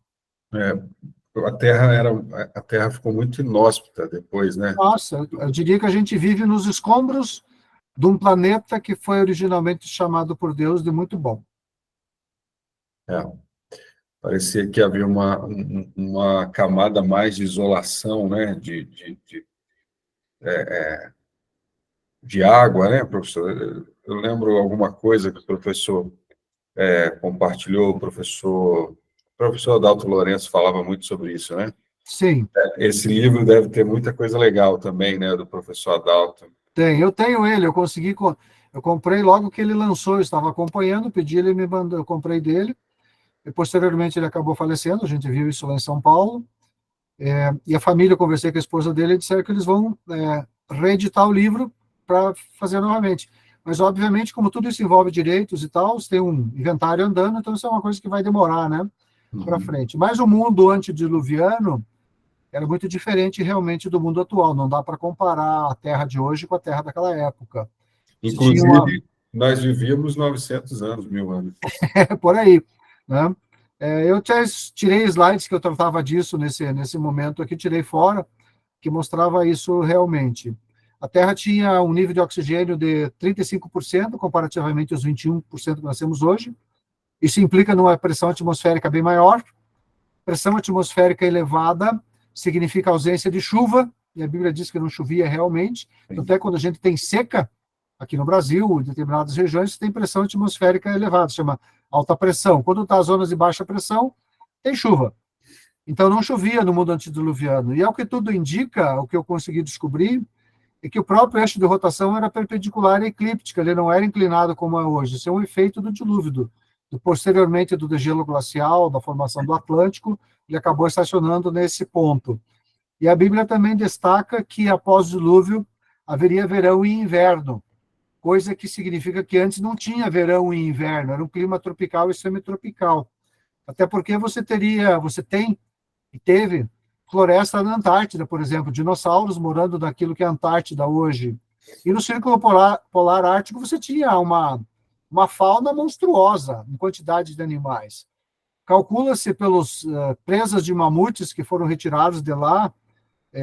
A Terra ficou muito inóspita depois, né? Nossa, eu diria que a gente vive nos escombros de um planeta que foi originalmente chamado por Deus de muito bom. Parecia que havia uma camada mais de isolação, né? De água, né, professor? Eu lembro alguma coisa que o professor compartilhou, o professor Adalto Lourenço falava muito sobre isso, né? Sim. Esse livro deve ter muita coisa legal também, né, do professor Adalto. Eu tenho ele, eu comprei logo que ele lançou, eu estava acompanhando, pedi, ele me mandou, eu comprei dele, e posteriormente ele acabou falecendo, a gente viu isso lá em São Paulo, e a família, eu conversei com a esposa dele, e disseram que eles vão reeditar o livro para fazer novamente. Mas, obviamente, como tudo isso envolve direitos e tal, você tem um inventário andando, então isso é uma coisa que vai demorar, né, para frente. Mas o mundo antediluviano era muito diferente realmente do mundo atual, não dá para comparar a Terra de hoje com a Terra daquela época. Inclusive, nós vivíamos 900 anos, 1000 anos. Por aí, né? Eu tirei slides que eu tratava disso nesse momento aqui, tirei fora, que mostrava isso realmente. A Terra tinha um nível de oxigênio de 35%, comparativamente aos 21% que nós temos hoje. Isso implica numa pressão atmosférica bem maior. Pressão atmosférica elevada significa ausência de chuva, e a Bíblia diz que não chovia realmente. Até quando a gente tem seca, aqui no Brasil, em determinadas regiões, tem pressão atmosférica elevada, chama alta pressão. Quando está as zonas de baixa pressão, tem chuva. Então, não chovia no mundo antediluviano. E, ao que tudo indica, o que eu consegui descobrir, é que o próprio eixo de rotação era perpendicular e eclíptica, ele não era inclinado como é hoje. Isso é um efeito do dilúvio, posteriormente do degelo glacial, da formação do Atlântico, ele acabou estacionando nesse ponto. E a Bíblia também destaca que após o dilúvio haveria verão e inverno, coisa que significa que antes não tinha verão e inverno, era um clima tropical e semitropical. Até porque você tem e teve floresta na Antártida, por exemplo, dinossauros morando naquilo que é a Antártida hoje. E no Círculo Polar Ártico você tinha uma fauna monstruosa em quantidade de animais. Calcula-se pelos presas de mamutes que foram retirados de lá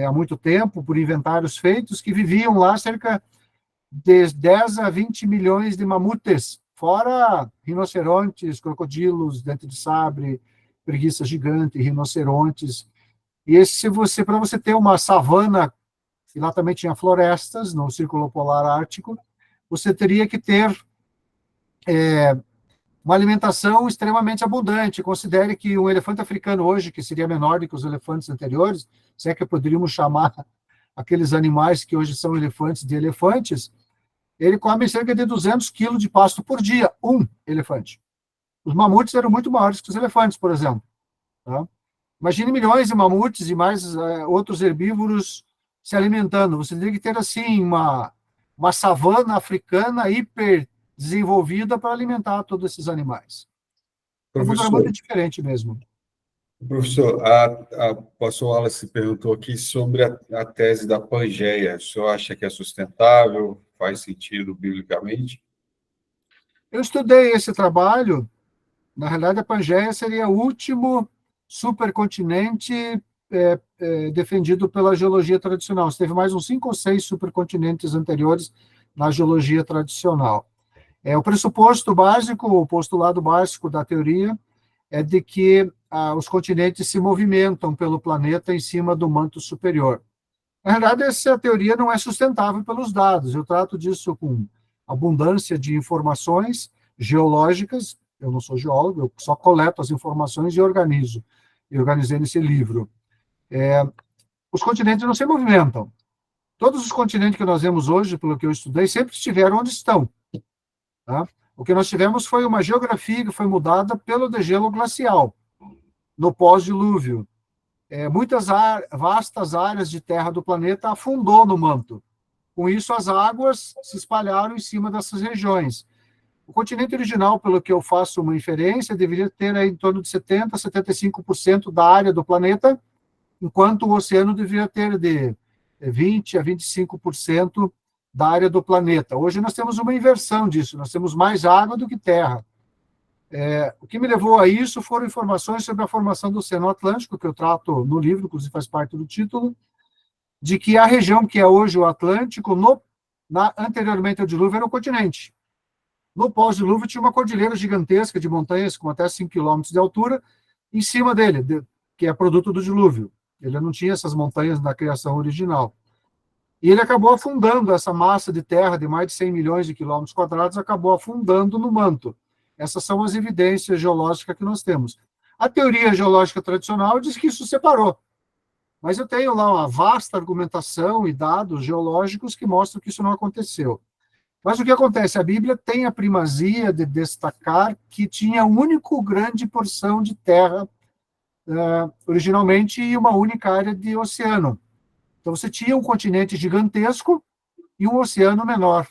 há muito tempo, por inventários feitos, que viviam lá cerca de 10 a 20 milhões de mamutes, fora rinocerontes, crocodilos, dente de sabre, preguiça gigante, rinocerontes. E para você ter uma savana, e lá também tinha florestas, no Círculo Polar Ártico, você teria que ter uma alimentação extremamente abundante. Considere que um elefante africano hoje, que seria menor do que os elefantes anteriores, se é que poderíamos chamar aqueles animais que hoje são elefantes de elefantes, ele come cerca de 200 quilos de pasto por dia, um elefante. Os mamutes eram muito maiores que os elefantes, por exemplo. Tá? Imagine milhões de mamutes e mais outros herbívoros se alimentando. Você teria que ter, assim, uma savana africana hiper desenvolvida para alimentar todos esses animais. O mundo era muito diferente mesmo. Professor, a pastor Wallace perguntou aqui sobre a tese da Pangeia. O senhor acha que é sustentável? Faz sentido biblicamente? Eu estudei esse trabalho. Na realidade, a Pangeia seria o último supercontinente defendido pela geologia tradicional. Você teve mais uns 5 ou 6 supercontinentes anteriores na geologia tradicional. O pressuposto básico, o postulado básico da teoria é de que os continentes se movimentam pelo planeta em cima do manto superior. Na verdade, essa teoria não é sustentável pelos dados. Eu trato disso com abundância de informações geológicas. Eu não sou geólogo, eu só coleto as informações e organizo. Eu organizei nesse livro. Os continentes não se movimentam. Todos os continentes que nós vemos hoje, pelo que eu estudei, sempre estiveram onde estão. Tá? O que nós tivemos foi uma geografia que foi mudada pelo degelo glacial, no pós-dilúvio. Muitas vastas áreas de terra do planeta afundou no manto. Com isso, as águas se espalharam em cima dessas regiões. O continente original, pelo que eu faço uma inferência, deveria ter em torno de 70% a 75% da área do planeta, enquanto o oceano deveria ter de 20% a 25% da área do planeta. Hoje nós temos uma inversão disso, nós temos mais água do que terra. O que me levou a isso foram informações sobre a formação do Oceano Atlântico, que eu trato no livro, inclusive faz parte do título, de que a região que é hoje o Atlântico, anteriormente ao dilúvio, era um continente. No pós-dilúvio tinha uma cordilheira gigantesca de montanhas com até 5 quilômetros de altura em cima dele, que é produto do dilúvio. Ele não tinha essas montanhas na criação original. E ele acabou afundando essa massa de terra de mais de 100 milhões de quilômetros quadrados, acabou afundando no manto. Essas são as evidências geológicas que nós temos. A teoria geológica tradicional diz que isso separou. Mas eu tenho lá uma vasta argumentação e dados geológicos que mostram que isso não aconteceu. Mas o que acontece? A Bíblia tem a primazia de destacar que tinha uma única grande porção de terra originalmente e uma única área de oceano. Então você tinha um continente gigantesco e um oceano menor.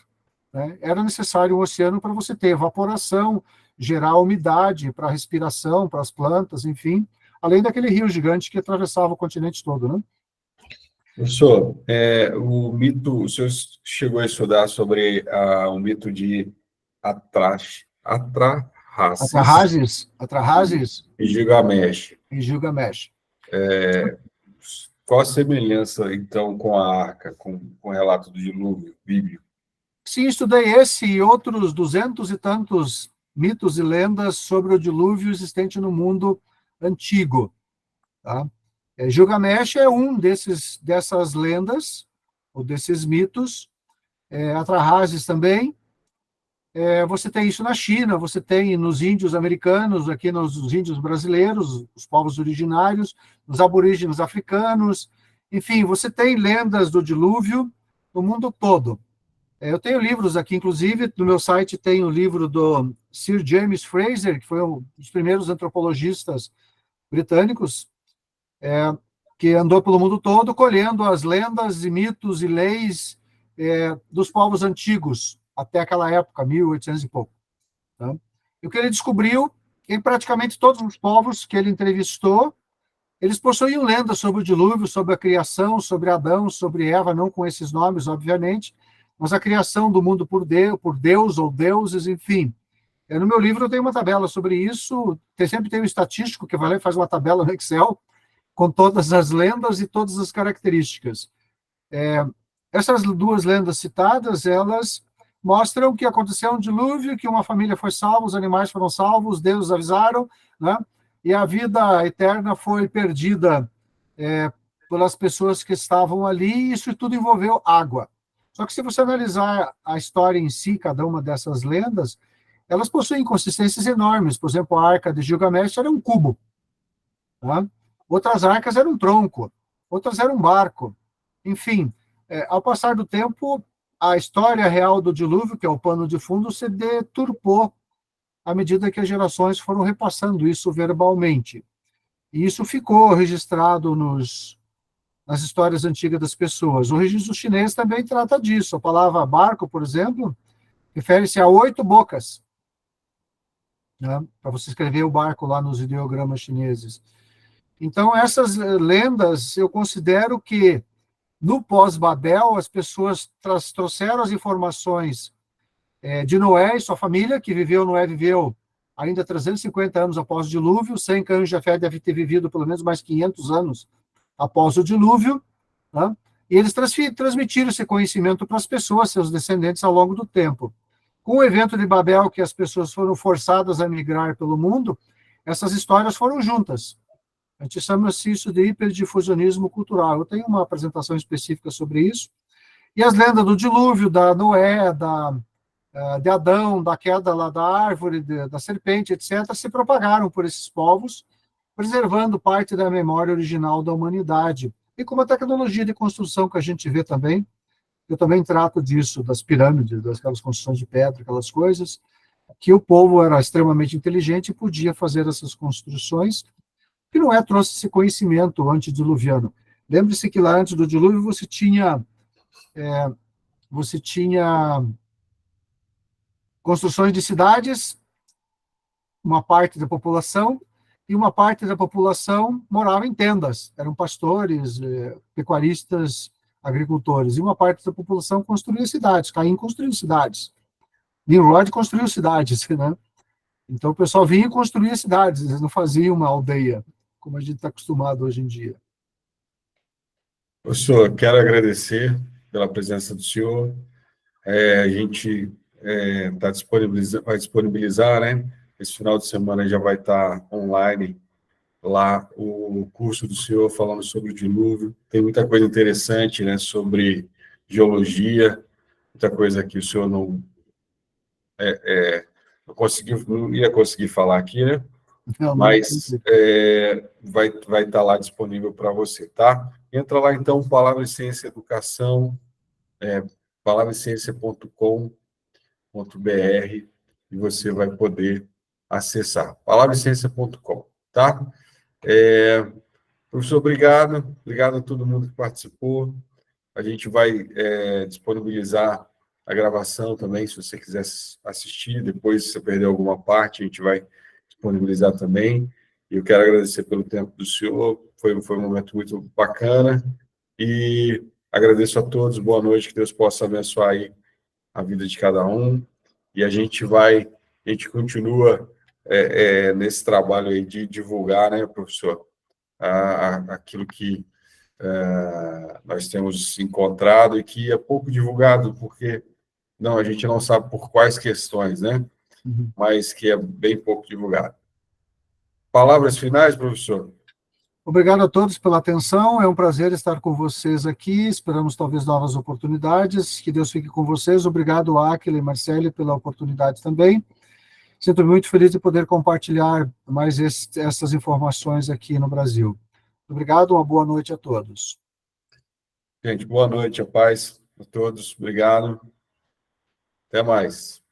Né? Era necessário um oceano para você ter evaporação, gerar umidade para a respiração, para as plantas, enfim, além daquele rio gigante que atravessava o continente todo, né? Professor, o senhor chegou a estudar sobre o mito de Atrahasis e Gilgamesh. E Gilgamesh. Qual a semelhança, então, com a Arca, com o relato do dilúvio bíblico? Sim, estudei esse e outros 200 e tantos mitos e lendas sobre o dilúvio existente no mundo antigo. Tá? Gilgamesh é um dessas lendas, ou desses mitos. Atrahasis também. Você tem isso na China, você tem nos índios americanos, aqui nos índios brasileiros, os povos originários, nos aborígenes africanos. Enfim, você tem lendas do dilúvio no mundo todo. Eu tenho livros aqui, inclusive, no meu site tem o livro do Sir James Frazer, que foi um dos primeiros antropologistas britânicos, que andou pelo mundo todo colhendo as lendas e mitos e leis dos povos antigos, até aquela época, 1800 e pouco. Tá? E o que ele descobriu, em praticamente todos os povos que ele entrevistou, eles possuíam lendas sobre o dilúvio, sobre a criação, sobre Adão, sobre Eva, não com esses nomes, obviamente, mas a criação do mundo por Deus ou deuses, enfim. No meu livro eu tenho uma tabela sobre isso, sempre tem um estatístico que vai lá e faz uma tabela no Excel com todas as lendas e todas as características. Essas duas lendas citadas, elas mostram que aconteceu um dilúvio, que uma família foi salva, os animais foram salvos, os deuses avisaram, né? E a vida eterna foi perdida pelas pessoas que estavam ali, e isso tudo envolveu água. Só que se você analisar a história em si, cada uma dessas lendas, elas possuem inconsistências enormes. Por exemplo, a Arca de Gilgamesh era um cubo, tá? Outras arcas eram um tronco, outras eram um barco. Enfim, ao passar do tempo, a história real do dilúvio, que é o pano de fundo, se deturpou à medida que as gerações foram repassando isso verbalmente. E isso ficou registrado nas histórias antigas das pessoas. O registro chinês também trata disso. A palavra barco, por exemplo, refere-se a 8 bocas, né? Para você escrever o barco lá nos ideogramas chineses. Então, essas lendas, eu considero que, no pós-Babel, as pessoas trouxeram as informações de Noé e sua família, que Noé viveu ainda 350 anos após o dilúvio, Sem, Cã e Jafé deve ter vivido pelo menos mais 500 anos após o dilúvio, né? E eles transmitiram esse conhecimento para as pessoas, seus descendentes, ao longo do tempo. Com o evento de Babel, que as pessoas foram forçadas a migrar pelo mundo, essas histórias foram juntas. A gente chama isso de hiperdifusionismo cultural. Eu tenho uma apresentação específica sobre isso. E as lendas do dilúvio, da Noé, de Adão, da queda lá da árvore, da serpente, etc., se propagaram por esses povos, preservando parte da memória original da humanidade. E com a tecnologia de construção que a gente vê também, eu também trato disso, das pirâmides, daquelas construções de pedra, aquelas coisas, que o povo era extremamente inteligente e podia fazer essas construções, que Noé trouxe esse conhecimento antediluviano. Lembre-se que lá antes do dilúvio você tinha construções de cidades, uma parte da população, e uma parte da população morava em tendas, eram pastores, pecuaristas, agricultores, e uma parte da população construía cidades, Caim construiu cidades, Nimrod construiu cidades, né? Então o pessoal vinha e construía cidades, eles não faziam uma aldeia, como a gente está acostumado hoje em dia. Professor, quero agradecer pela presença do senhor. A gente vai disponibilizar, né? Esse final de semana já vai estar online lá o curso do senhor falando sobre o dilúvio. Tem muita coisa interessante, né? Sobre geologia, muita coisa que o senhor não ia conseguir falar aqui, né? Mas vai estar lá disponível para você, tá? Entra lá, então, Palavra e Ciência Educação, palavraeciência.com.br, e você vai poder acessar. palavraeciência.com, tá? Professor, obrigado a todo mundo que participou. A gente vai disponibilizar a gravação também, se você quiser assistir. Depois, se você perder alguma parte, a gente vai disponibilizar também. E eu quero agradecer pelo tempo do senhor. Foi um momento muito bacana. E agradeço a todos. Boa noite. Que Deus possa abençoar aí a vida de cada um. E a gente continua nesse trabalho aí de divulgar, né, professor, aquilo que nós temos encontrado e que é pouco divulgado, porque a gente não sabe por quais questões, né? Mas que é bem pouco divulgado. Palavras finais, professor? Obrigado a todos pela atenção, é um prazer estar com vocês aqui, esperamos talvez novas oportunidades, que Deus fique com vocês, obrigado Áquila e Marcele pela oportunidade também, sinto muito feliz de poder compartilhar mais essas informações aqui no Brasil. Obrigado, uma boa noite a todos. Gente, boa noite, a paz a todos, obrigado. Até mais.